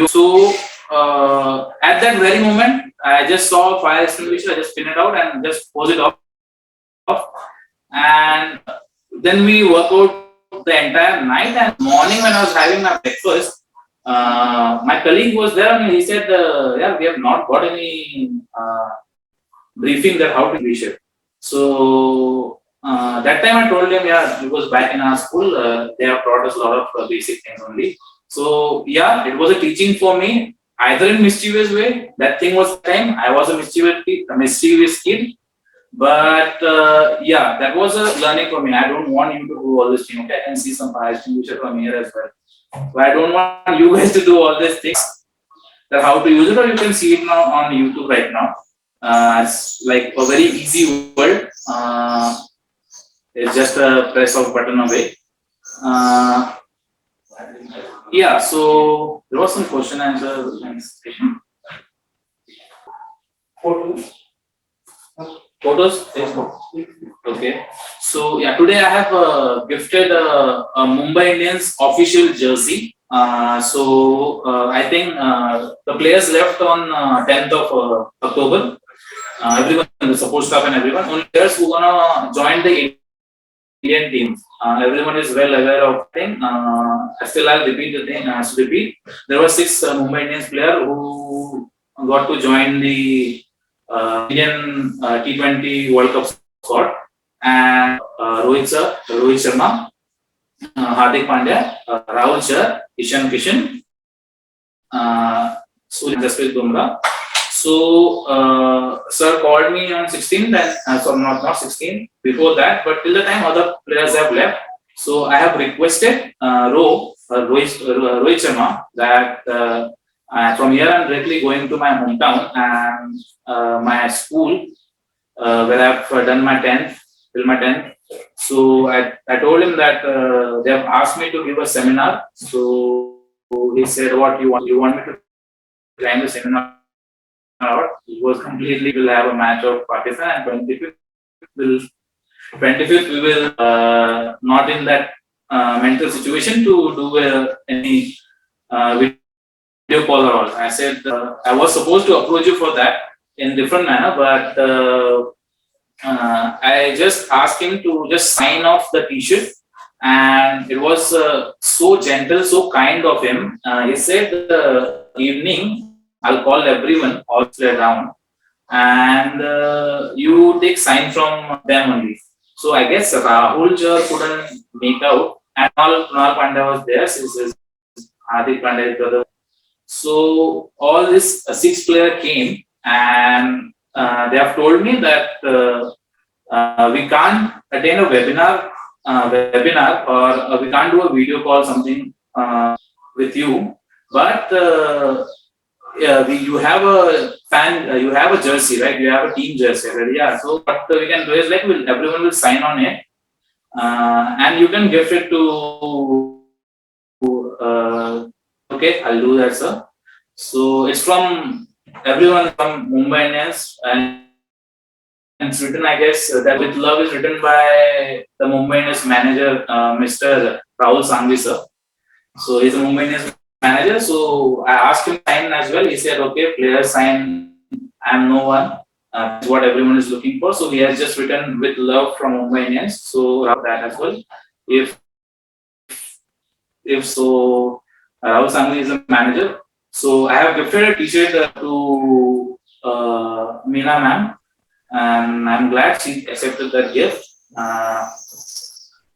So at that very moment, I just saw a fire extinguisher. I just pin it out and just hose it off. And then we work out the entire night, and morning when I was having my breakfast, my colleague was there and he said, yeah, we have not got any briefing that how to reach it. So that time I told him, yeah, it was back in our school, they have taught us a lot of basic things only. So yeah, it was a teaching for me, either in mischievous way. That thing was time. I was a mischievous kid. But yeah, that was a learning for me. I don't want you to do all this thing. Okay, I can see some fire extinguisher from here as well. But I don't want you guys to do all these things. That how to use it, or you can see it now on YouTube right now. It's like a very easy word. It's just a press of button away. Yeah, so there was some question and answer. Photos? Okay. So yeah, today I have gifted a Mumbai Indians official jersey. So I think the players left on 10th of October. everyone, the support staff and everyone. Only players who gonna join the Indian team. Everyone is well aware of thing. Still, I'll repeat the thing. To repeat, there were 6 Mumbai Indians players who got to join the Indian T20 World Cup squad, and Rohit Sharma, Hardik Pandya, Rahul Chahar, Ishan Kishan, Surya Jasprit Bumrah. So, sir called me on 16th, and so not 16 before that, but till the time other players have left. So I have requested Rohit Sharma that from here I'm directly going to my hometown and my school where I've done my 10th till my 10th. So I told him that they have asked me to give a seminar. So he said, "What you want me to climb the seminar?" It was completely, we'll have a match of Pakistan, and 25th we will not in that mental situation to do any video call or all. I said I was supposed to approach you for that in different manner, but I just asked him to just sign off the T-shirt, and it was so gentle, so kind of him. He said evening I'll call everyone all around, and you take sign from them only. So I guess Rahul Chahar couldn't make out, and all Kunal Pandya was there, since his Hardik Pandya brother. So all this 6 player came, and they have told me that we can't attend a webinar, or we can't do a video call something with you, but you have a fan, you have a jersey, right? You have a team jersey, right? Yeah. So what we can do is like everyone will sign on it, and you can gift it to. Okay, I'll do that, sir. So it's from everyone from Mumbai Indians, and it's written, I guess, that with love is written by the Mumbai Indians manager, Mr. Rahul Sangvi, sir. So he's a Mumbai Indians manager. So I asked him to sign as well. He said, "Okay, player sign. I'm no one. That's what everyone is looking for." So he has just written with love from Mumbai Indians. So that as well. If so, Rahul Sangvi is a manager. So I have gifted a T-shirt to Meena ma'am, and I'm glad she accepted that gift.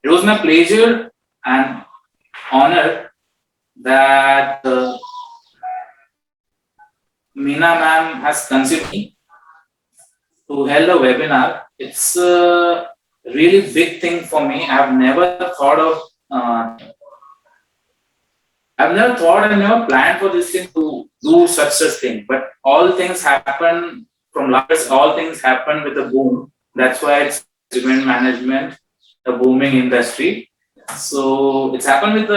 It was my pleasure and honor that Meena ma'am has considered me to hold a webinar. It's a really big thing for me. I've never thought and never planned for this thing to do such a thing. But all things happen from last. All things happen with a boom. That's why it's event management, a booming industry. So it happened with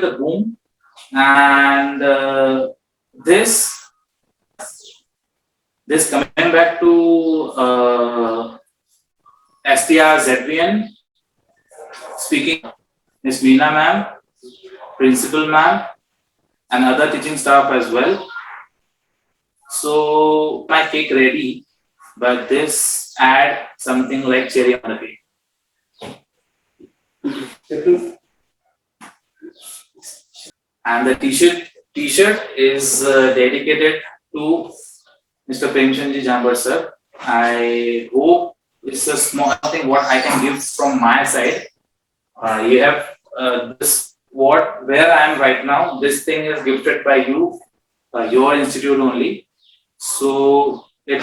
a boom, and this coming back to STR ZVN, speaking Ms. Meena ma'am, principal ma'am, and other teaching staff as well. So my cake ready, but this add something like cherry on the cake. And the t-shirt is dedicated to Mr. Premchandji Jambar sir. I hope it's a small thing what I can give from my side. You have this where I am right now. This thing is gifted by you, your institute only. So it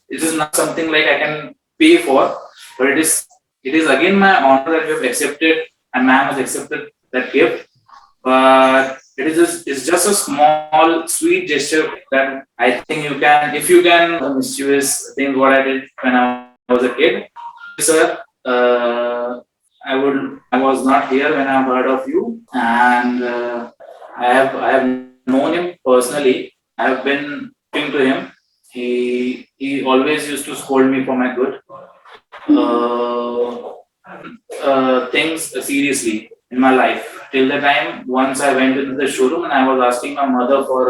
is not something like I can pay for, but it is again my honor that you have accepted, and ma'am has accepted that gift. But it's just a small sweet gesture that I think you can, if you can, mischievous thing what I did when I was a kid. Sir, I was not here when I heard of you, and I have known him personally. I have been talking to him. He always used to scold me for my good. Things seriously in my life. Till the time once I went into the showroom and I was asking my mother for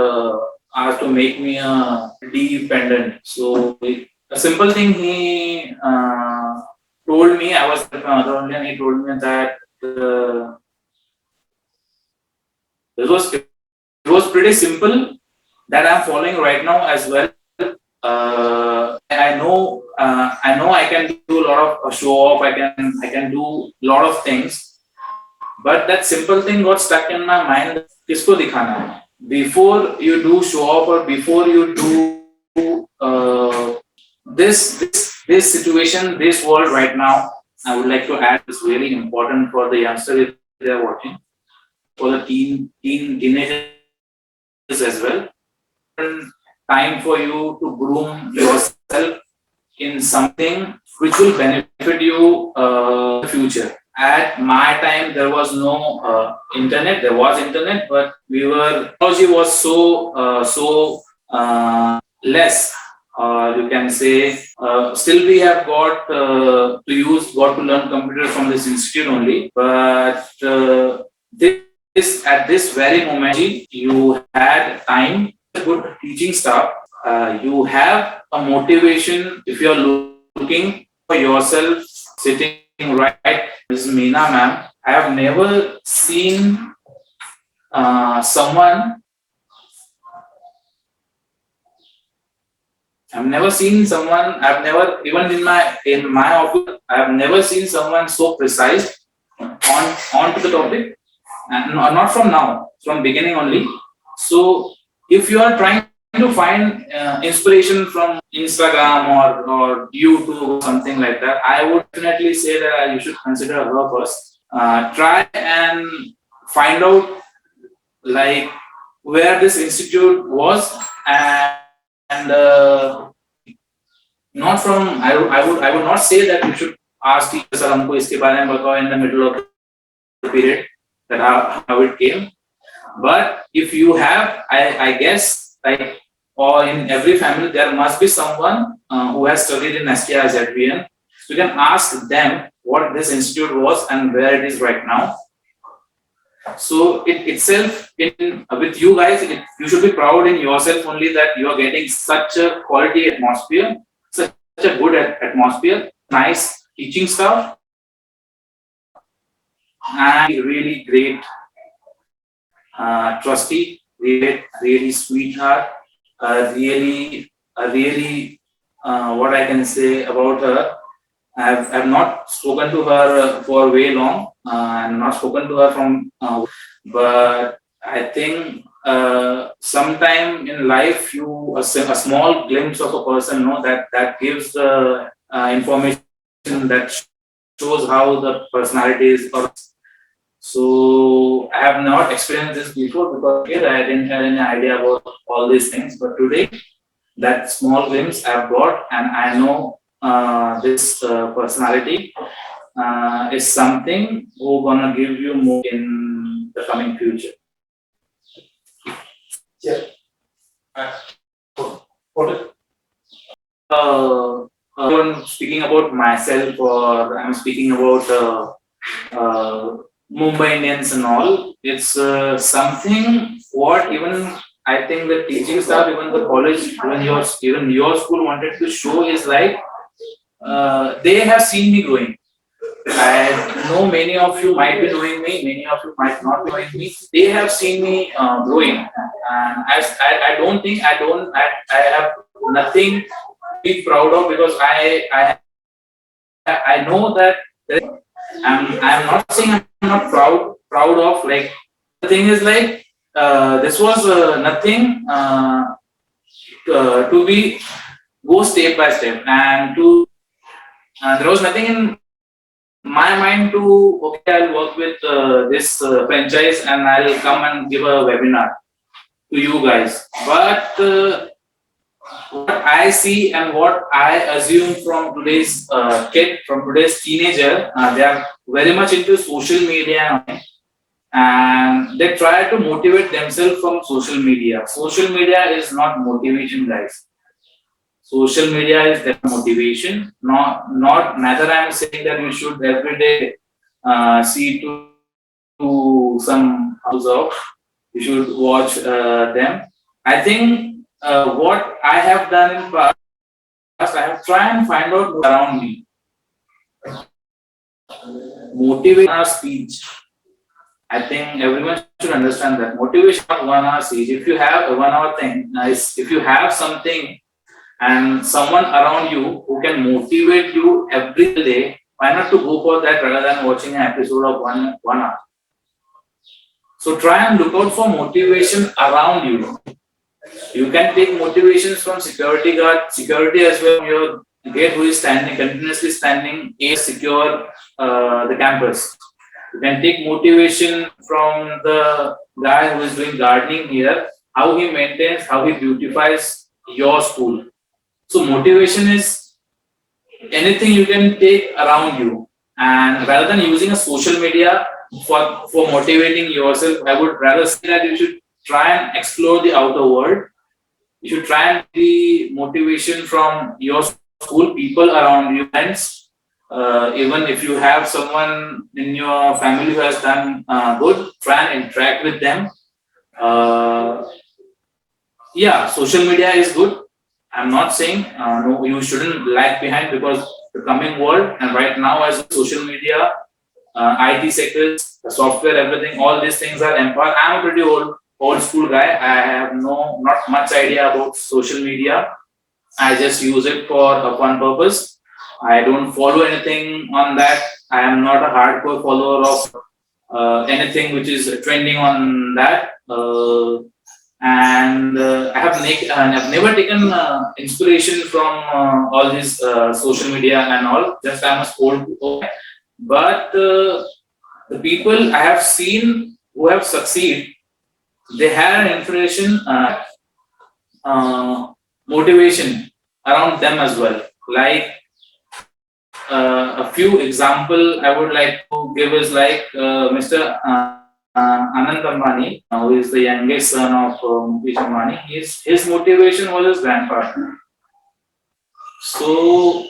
asked to make me a D pendant. So a simple thing he told me. I was with my mother only, and he told me that it was pretty simple that I'm following right now as well. I know I can do a lot of show off. I can do a lot of things, but that simple thing got stuck in my mind. किसको दिखाना है? Before you do show off or before you do this situation, this world right now, I would like to add is really important for the youngster if they are watching, for the teenagers as well. Time for you to groom yourself in something which will benefit you in the future. At my time, there was no internet. There was internet, but technology was so less. You can say still we have got to learn computers from this institute only. But at this very moment, you had time, good teaching staff. You have a motivation if you are looking for yourself sitting right. Ms. Meena ma'am, I have never seen someone. I've never even in my office. I've never seen someone so precise on to the topic, and not from now, from beginning only. So if you are trying to find inspiration from Instagram or YouTube or something like that, I would definitely say that you should consider her first. Try and find out like where this institute was, and not from. I would not say that you should ask teachers हमको इसके बारे में बताओ in the middle of the period that how it came. But if you have, I guess, like, or in every family, there must be someone who has studied in STR ZBN. You can ask them what this institute was and where it is right now. So it itself, with you guys, you should be proud in yourself only that you are getting such a quality atmosphere, such a good atmosphere, nice teaching staff, and really great trustee, really sweetheart, really what I can say about her. I've not spoken to her for way long. I'm not spoken to her from, but I think sometime in life, a small glimpse of a person, that gives the information that shows how the personality is. So I have not experienced this before because I didn't have any idea about all these things. But today, that small glimpse I've got, and I know this personality is something who's gonna give you more in the coming future. Yeah. I'm speaking about myself, or I'm speaking about Mumbai Indians and all. It's something what even I think the teaching staff, even the college, even your school wanted to show is like they have seen me growing. I know many of you might be knowing me, many of you might not be knowing me. They have seen me growing, and I don't think I have nothing to be proud of because I know that I'm not saying I'm not proud of, like, the thing is like this was nothing to be go step by step, and there was nothing in my mind to okay, I'll work with this franchise and I'll come and give a webinar to you guys. But what I see and what I assume from today's kid, from today's teenager, they are very much into social media and they try to motivate themselves from social media. Social media is not motivation, guys. Social media is their motivation. Neither I am saying that you should every day see to some house of. You should watch them. I think what I have done in past, past, I have tried and find out around me. Motivate our speech. I think everyone should understand that motivation not 1 hour speech. If you have a 1 hour thing, nice. If you have something and someone around you who can motivate you every day, why not to go for that rather than watching an episode of 1 hour? So try and look out for motivation around you. You can take motivations from security guard, security as well. Your gate who is standing, continuously standing, is secure the campus. You can take motivation from the guy who is doing gardening here, how he maintains, how he beautifies your school. So motivation is anything you can take around you. And rather than using a social media for motivating yourself, I would rather say that you should try and explore the outer world. You should try and be motivation from your school, people around you, friends. Even if you have someone in your family who has done good, try and interact with them. Yeah, social media is good. I'm not saying no, you shouldn't lag behind, because the coming world and right now as social media, IT sectors, the software, everything, all these things are empowered. I'm a pretty old school guy. I have not much idea about social media. I just use it for a fun purpose. I don't follow anything on that. I am not a hardcore follower of anything which is trending on that. And I've never taken inspiration from all this social media and all. Just I'm a old guy. But the people I have seen who have succeeded, they had an inspiration, motivation around them as well. Like a few example I would like to give is like Mr. Anand Ambani, who is the youngest son of Mukesh Ambani. His motivation was his grandpa. So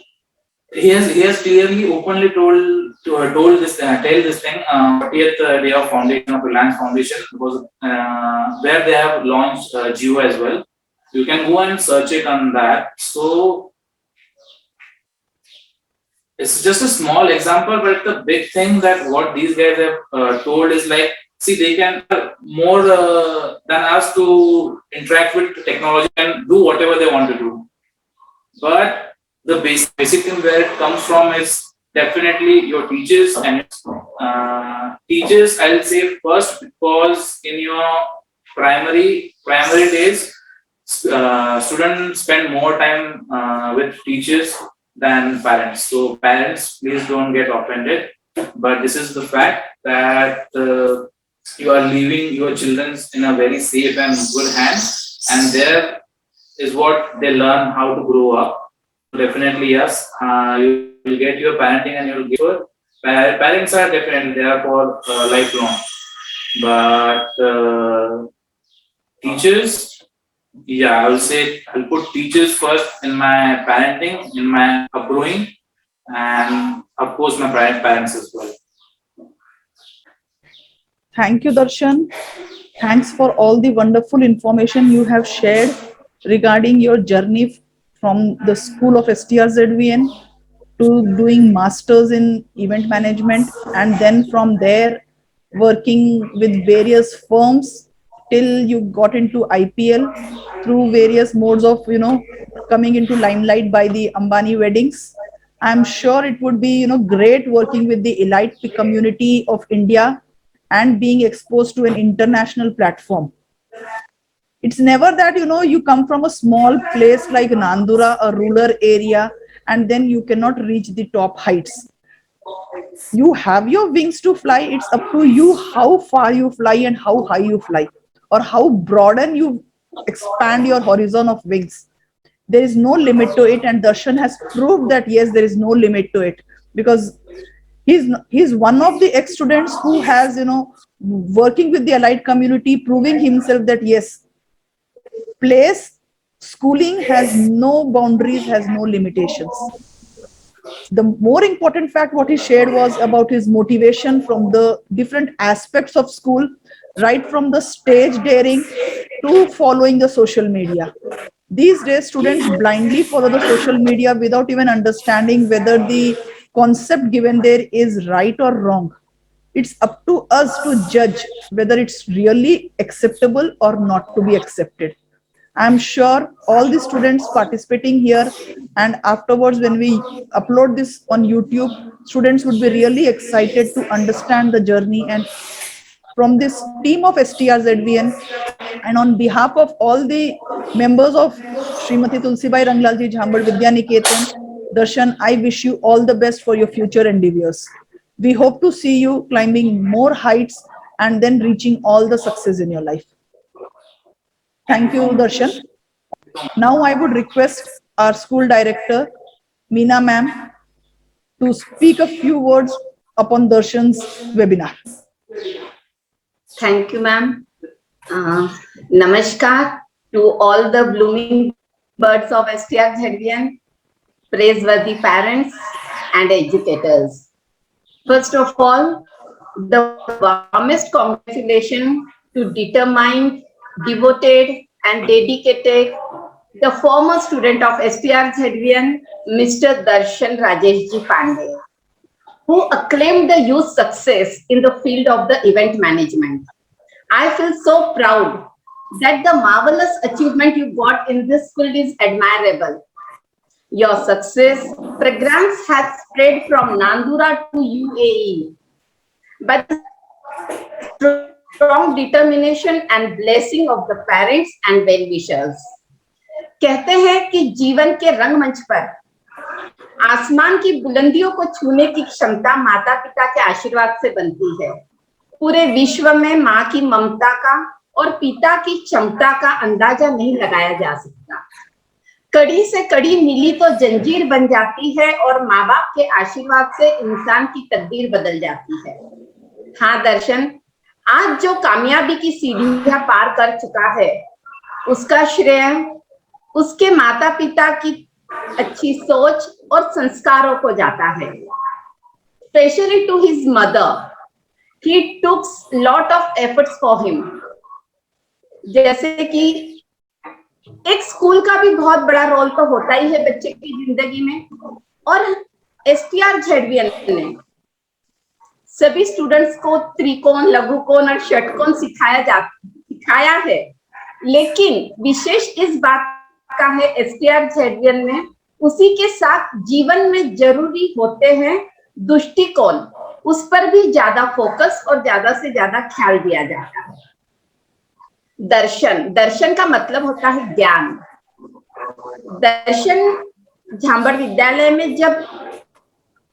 he has clearly, openly told this thing. 40th day of foundation of Reliance Foundation, because where they have launched Jio as well. You can go and search it on that. So it's just a small example, but the big thing that what these guys have told is like, see, they can more than us to interact with technology and do whatever they want to do. But the basic thing where it comes from is definitely your teachers. And teachers, I'll say first, because in your primary days, students spend more time with teachers than parents. So parents, please don't get offended, but this is the fact that you are leaving your children in a very safe and good hands, and there is what they learn how to grow up. Definitely, yes, you will get your parenting and you will get your parents are definitely there for lifelong, but teachers, yeah, I will say I'll put teachers first in my parenting, in my upbringing, and of course my parents as well. Thank you, Darshan. Thanks for all the wonderful information you have shared regarding your journey from the school of STRZVN to doing masters in event management, and then from there working with various firms till you got into IPL through various modes of coming into limelight by the Ambani weddings. I'm sure it would be great working with the elite community of India and being exposed to an international platform. It's never that you come from a small place like Nandura, a rural area, and then you cannot reach the top heights. You have your wings to fly. It's up to you how far you fly and how high you fly, or how broaden you expand your horizon of wings. There is no limit to it, and Darshan has proved that yes, there is no limit to it, because he's one of the ex-students who has working with the allied community, proving himself that yes, schooling has no boundaries, has no limitations. The more important fact what he shared was about his motivation from the different aspects of school, right from the stage daring to following the social media. These days, students blindly follow the social media without even understanding whether the concept given there is right or wrong. It's up to us to judge whether it's really acceptable or not to be accepted. I'm sure all the students participating here and afterwards when we upload this on YouTube, students would be really excited to understand the journey. And from this team of STRZBN and on behalf of all the members of Srimati Tulsibai Ranglalji Jhambal Vidya Niketan, Darshan, I wish you all the best for your future endeavors. We hope to see you climbing more heights and then reaching all the success in your life. Thank you, Darshan. Now I would request our school director, Meena ma'am, to speak a few words upon Darshan's webinar. Thank you, ma'am. Namaskar to all the blooming birds of STRZBN, praiseworthy parents and educators. First of all, the warmest congratulations to determined, devoted and dedicated the former student of STRZBN, Mr. Darshan Rajeshji Pandey, who acclaimed the youth success in the field of the event management. I feel so proud that the marvelous achievement you got in this field is admirable. Your success programs have spread from Nandura to UAE, but the strong determination and blessing of the parents and well-wishers. कहते हैं कि जीवन के रंगमंच पर आसमान की बुलंदियों को छूने की क्षमता माता पिता के आशीर्वाद से बनती है। पूरे विश्व में माँ की ममता का और पिता की क्षमता का अंदाजा नहीं लगाया जा सकता। कड़ी से कड़ी मिली तो जंजीर बन जाती है और माँ बाप के आशीर्वाद से इंसान की तकदीर बदल जाती है। हाँ दर्शन, आज जो कामयाबी की सीढ़ियां पार कर चुका है उसका श्रेय उसके माता पिता की अच्छी सोच और संस्कारों को जाता है। Especially to his mother, he took lot of efforts for him. जैसे कि एक स्कूल का भी बहुत बड़ा रोल तो होता ही है बच्चे की जिंदगी में, और STRZBN ने सभी स्टूडेंट्स को त्रिकोण, लघुकोण और षटकोण सिखाया है। लेकिन विशेष इस बात का है STRZBN में उसी के साथ जीवन में जरूरी होते हैं दृष्टिकोण, उस पर भी ज्यादा फोकस और ज्यादा से ज्यादा ख्याल दिया जाता है। दर्शन, दर्शन का मतलब होता है ज्ञान। दर्शन झांबड़ विद्यालय में जब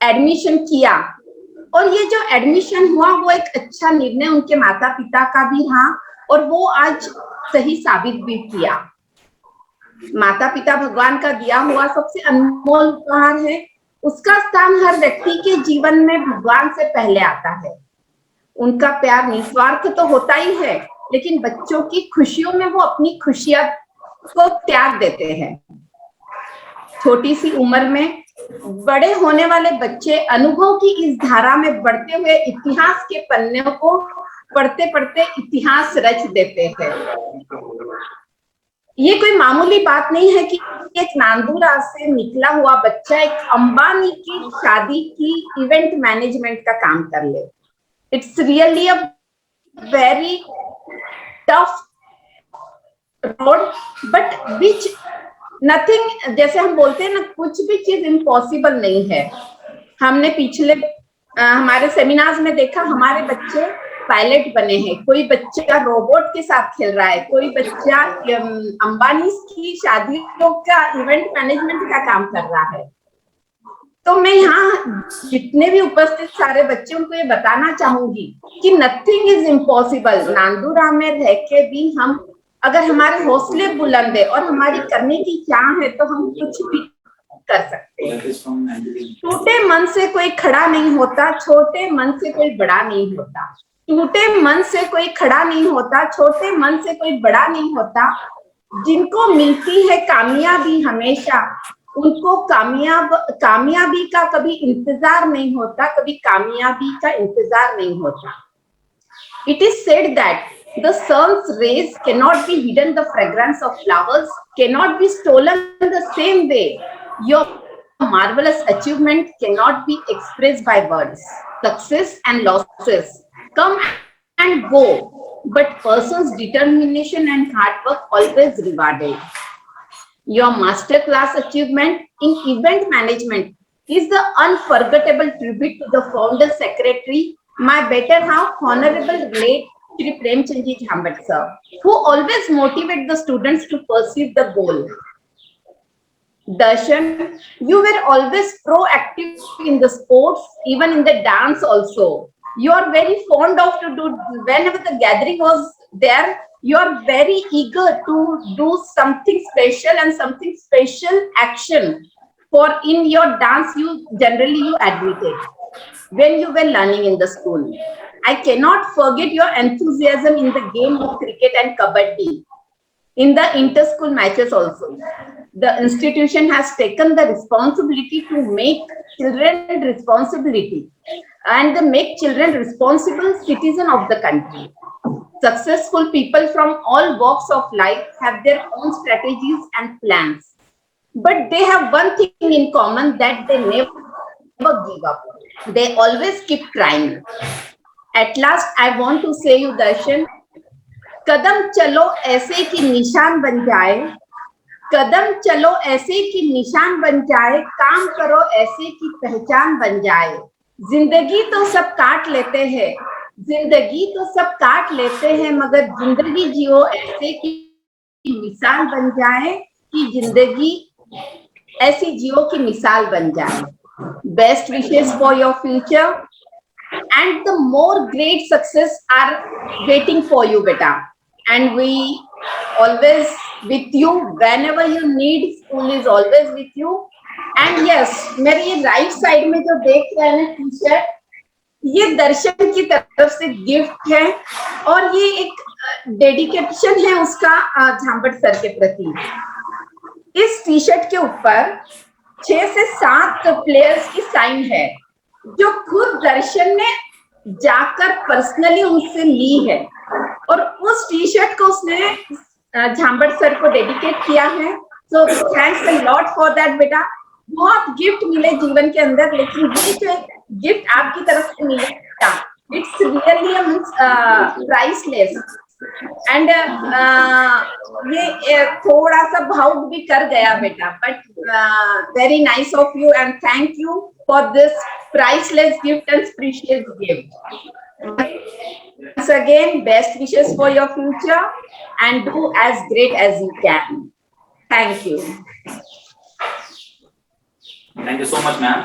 एडमिशन किया और ये जो एडमिशन हुआ वो एक अच्छा निर्णय उनके माता पिता का भी रहा और वो आज सही साबित भी किया। माता पिता भगवान का दिया हुआ सबसे अनमोल उपहार है। उसका स्थान हर व्यक्ति के जीवन में भगवान से पहले आता है। उनका प्यार निस्वार्थ तो होता ही है, लेकिन बच्चों की खुशियों में वो अपनी खुशियां को त्याग देते हैं। छोटी सी उम्र में बड़े होने वाले बच्चे अनुभव की इस धारा में बढ़ते हुए इतिहास के पन्नों को पढ़ते पढ़ते इतिहास रच देते हैं। ये कोई मामूली बात नहीं है कि एक नांदुरा से निकला हुआ बच्चा एक अंबानी की शादी की इवेंट मैनेजमेंट का काम कर ले। It's really a very tough road, but which nothing, जैसे हम बोलते हैं ना, कुछ भी चीज इम्पॉसिबल नहीं है। हमने पिछले हमारे सेमिनार्स में देखा, हमारे बच्चे पायलट बने हैं, कोई बच्चा रोबोट के साथ खेल रहा है, कोई बच्चा अंबानी की शादियों का इवेंट मैनेजमेंट का काम कर रहा है। तो मैं यहाँ जितने भी उपस्थित सारे बच्चों को ये बताना चाहूंगी कि नथिंग इज इम्पॉसिबल। नांदुरा में रह के भी हम, अगर हमारे हौसले बुलंद है और हमारी करने की चाह है तो हम कुछ भी कर सकते हैं। टूटे मन से कोई खड़ा नहीं होता, छोटे मन से कोई बड़ा नहीं होता। टूटे मन से कोई खड़ा नहीं होता, छोटे मन से कोई बड़ा नहीं होता। जिनको मिलती है कामयाबी हमेशा, उनको कामयाबी का कभी इंतजार नहीं होता, कभी कामयाबी का इंतजार नहीं होता। It is said that the sun's rays cannot be hidden the fragrance of flowers cannot be stolen the same way. Your marvelous achievement cannot be expressed by words. Success and losses come and go, but person's determination and hard work always rewarded. Your masterclass achievement in event management is the unforgettable tribute to the founder secretary, my better half, Honorable late Shri Premchandji Jhambat sir, who always motivate the students to pursue the goal. Darshan, you were always proactive in the sports, even in the dance also. You are very fond of to do, whenever the gathering was there, you are very eager to do something special and something special action. For in your dance, you generally you admitted when you were learning in the school. I cannot forget your enthusiasm in the game of cricket and kabaddi in the inter-school matches also. The institution has taken the responsibility to make children responsibility and make children responsible citizen of the country. Successful people from all walks of life have their own strategies and plans, but they have one thing in common, that they never give up. They always keep trying. At last, I want to say you, Darshan, कदम चलो ऐसे कि निशान बन जाए, कदम चलो ऐसे कि निशान बन जाए, काम करो ऐसे कि पहचान बन जाए. जिंदगी तो सब काट लेते हैं, जिंदगी तो सब काट लेते हैं, मगर जिंदगी जियो ऐसे कि मिसाल बन जाए, कि जिंदगी ऐसी जियो की मिसाल बन जाए. Best wishes for your future and the more great success are waiting for you, beta. And we always with you whenever you need. School is always with you. And yes, मेरे ये राइट साइड में जो देख रहे हैं T shirt, ये दर्शन की तरफ से गिफ्ट है और ये एक डेडिकेशन है उसका झांबट सर के प्रति. इस टी शर्ट के ऊपर 6 से 7 प्लेयर्स की साइन है, जो खुद दर्शन ने जाकर पर्सनली उनसे ली है, और उस टी शर्ट को उसने झांबट सर को डेडिकेट किया है. So thanks a lot for that बेटा. बहुत गिफ्ट मिले जीवन के अंदर, लेकिन ये जो गिफ्ट आपकी तरफ से मिलेगा, इट्स रियली प्राइसलेस. एंड ये थोड़ा सा भावुक भी कर गया बेटा, but very nice of you and thank you for this priceless gift and precious gift. Once again, best wishes for your future and do as great as you can. Thank you. Thank you so much, ma'am.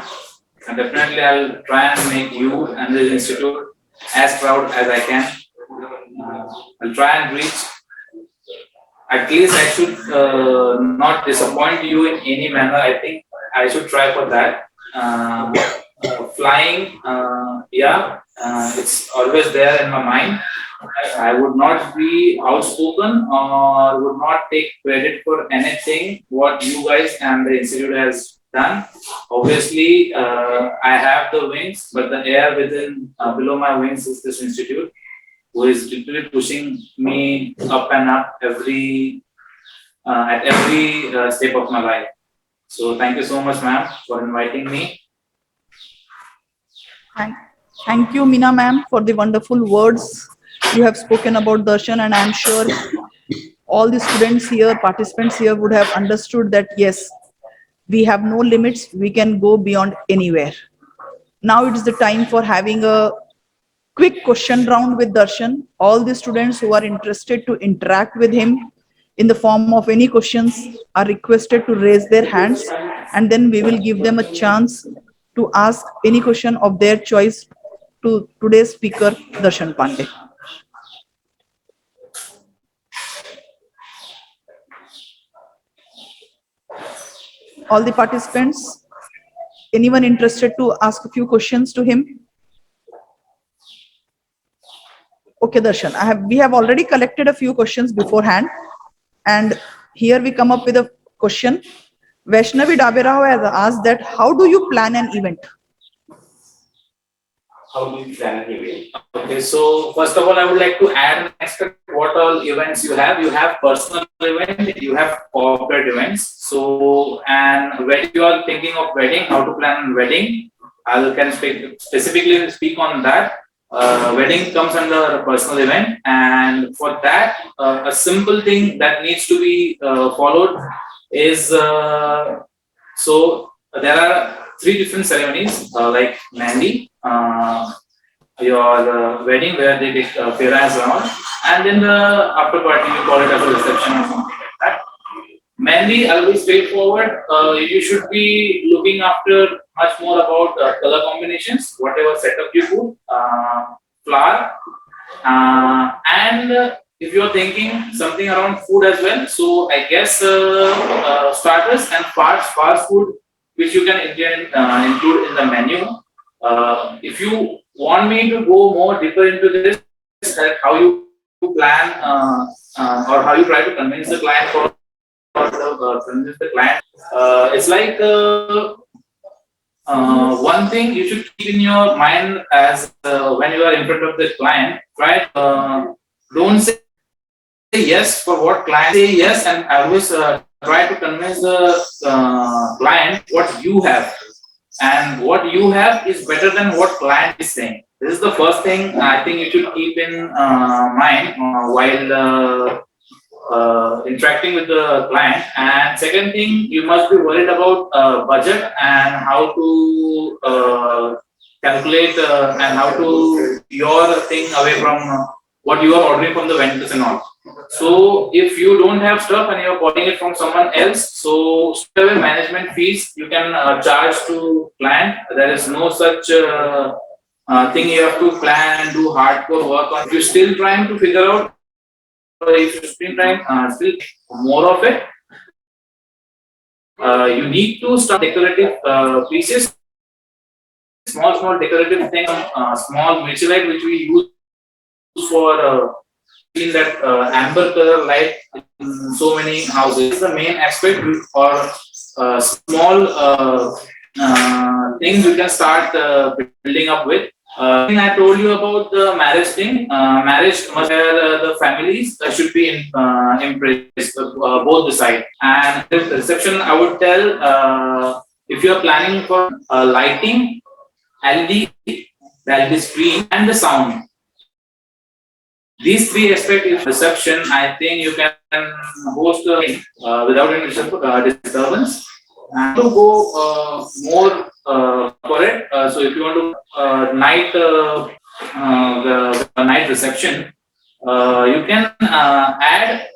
And definitely I'll try and make you and the institute as proud as I can. I'll try and reach. At least I should not disappoint you in any manner. I think I should try for that. Flying, it's always there in my mind. I would not be outspoken or would not take credit for anything what you guys and the institute has done. Obviously, I have the wings, but the air within below my wings is this institute, who is literally pushing me up and up at every step of my life. So thank you so much, ma'am, for inviting me. Thank you, Meena ma'am, for the wonderful words you have spoken about Darshan, and I am sure all the students here, participants here would have understood that yes, we have no limits, we can go beyond anywhere. Now it is the time for having a quick question round with Darshan. All the students who are interested to interact with him in the form of any questions are requested to raise their hands, and then we will give them a chance to ask any question of their choice to today's speaker, Darshan Pandey. All the participants, anyone interested to ask a few questions to him? Okay, Darshan, we have already collected a few questions beforehand, and here we come up with a question. Vaishnavi Dabirao has asked that how do you plan an event? How do you plan an event? Okay, so first of all, I would like to add an extra what all events you have. You have personal event, you have corporate events. So, and when you are thinking of wedding, how to plan wedding, I can specifically speak on that. Wedding comes under a personal event, and for that, a simple thing that needs to be followed is so there are three different ceremonies like Mehndi, your wedding where they take firas and all, and then the after party you call it as a reception or something like that. Mehndi, I'll be straightforward. You should be looking after much more about color combinations, whatever setup you put, flower, and if you're thinking something around food as well, so I guess starters and fast food, which you can include in the menu. If you want me to go more deeper into this, like how you plan or how you try to convince the client convince the client, it's like one thing you should keep in your mind as when you are in front of the client, right? Don't say yes for what client say yes, and always try to convince the client what you have, and what you have is better than what client is saying. This is the first thing I think you should keep in mind while interacting with the client. And second thing, you must be worried about budget and how to calculate and how to your thing away from what you are ordering from the vendors and all. So if you don't have stuff and you're calling it from someone else, so straight away management fees you can charge to client. There is no such thing you have to plan and do hardcore work on. If you're still trying to figure out, if you're still trying still more of it, you need to start decorative pieces, small decorative thing, small miniature which we use for in that amber color light in so many houses. The main aspect or small things you can start building up with. I told you about the marriage thing. Marriage must have the families should be impressed, both the sides. And the reception, I would tell if you are planning for lighting, LED, the LED screen, and the sound. These three aspects of reception, I think you can host without any disturbance. And to go more for it, so if you want to night the night reception, you can add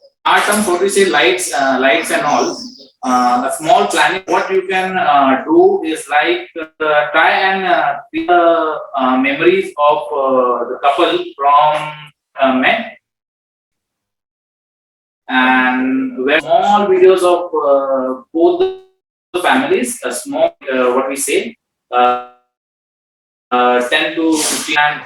some what we say lights and all. A small planning. What you can do is like try and see the memories of the couple from met, and where small videos of both the families, a small what we say 10 to 15, and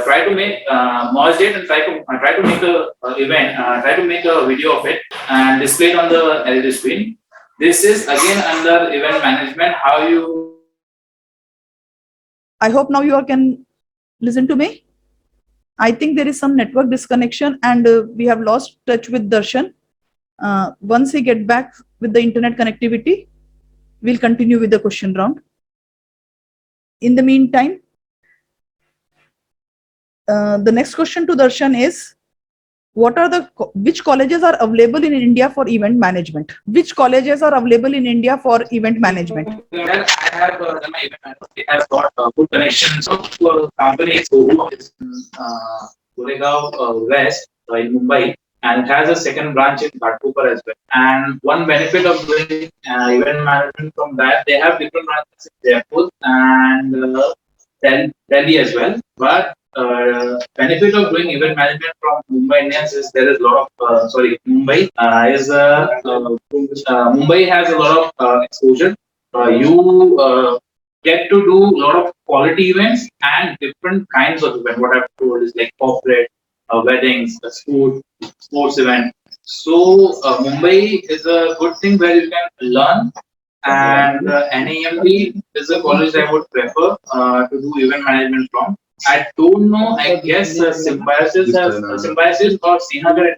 try to make merge it and try to make a event, try to make a video of it and display it on the LED screen. This is again under event management. How you? I hope now you all can listen to me. I think there is some network disconnection and we have lost touch with Darshan. Once we get back with the internet connectivity, we'll continue with the question round. In the meantime, the next question to Darshan is, which colleges are available in India for event management? Which colleges are available in India for event management? Well, I have done my event management. They have got good connections of companies who is in Goregaon West in Mumbai, and it has a second branch in Ghatkopar as well. And one benefit of doing event management from that, they have different branches in Jaipur and Delhi as well. But benefit of doing event management from Mumbai Indians is there is a lot of Mumbai Mumbai has a lot of exposure. You get to do a lot of quality events and different kinds of event. What I've told is like corporate, weddings, food, sports event. So Mumbai is a good thing where you can learn, and NAMD is a college I would prefer to do event management from. I don't know. I guess Symbiosis or Srinagar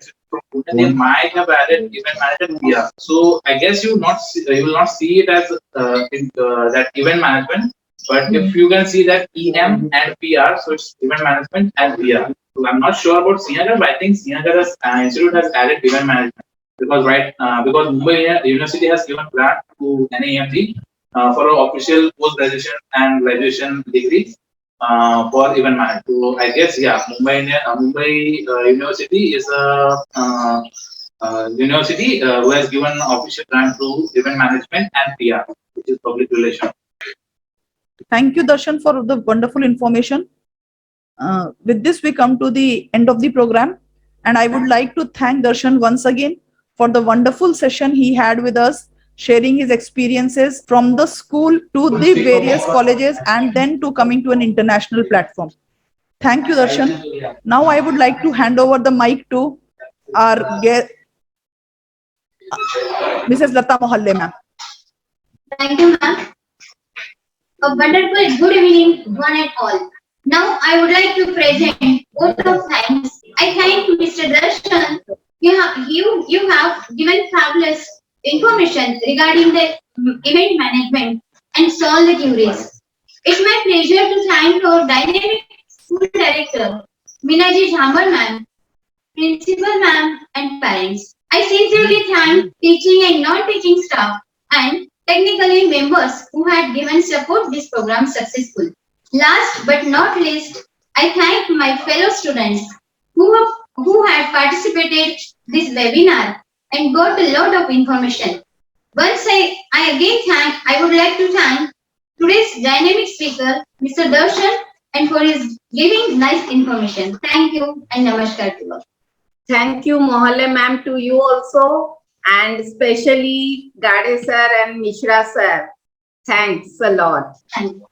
they might have added event management PR. So I guess you will not see it as that event management. But if you can see that EM and PR, so it's event management and PR. So I'm not sure about Srinagar, but I think Srinagar Institute has added event management because because Mumbai University has given grant to NAMG for an official post-graduation and graduation degree for event management. So I guess Mumbai University is a university who has given official grant to event management and PR, which is public relations. Thank you, Darshan, for the wonderful information. With this, we come to the end of the program. And I would like to thank Darshan once again for the wonderful session he had with us, sharing his experiences from the school to the various colleges and then to coming to an international platform. Thank you, Darshan. Now I would like to hand over the mic to our guest, Mrs. Lata Mohalle, ma'am. Thank you, ma'am. A wonderful good evening, one and all. Now I would like to present vote of thanks. I thank Mr. Darshan. You have given fabulous information regarding the event management and solve the queries. It's my pleasure to thank our dynamic school director, Minaji Jhamar ma'am, principal ma'am, and parents. I sincerely thank teaching and non-teaching staff and technically members who had given support this program successful. Last but not least, I thank my fellow students who had participated this webinar and got a lot of information. Once I would like to thank today's dynamic speaker, Mr. Darshan, and for his giving nice information. Thank you and namaskar to all. Thank you, Mohalle ma'am, to you also, and especially Gade sir and Mishra sir. Thanks a lot. Thank you.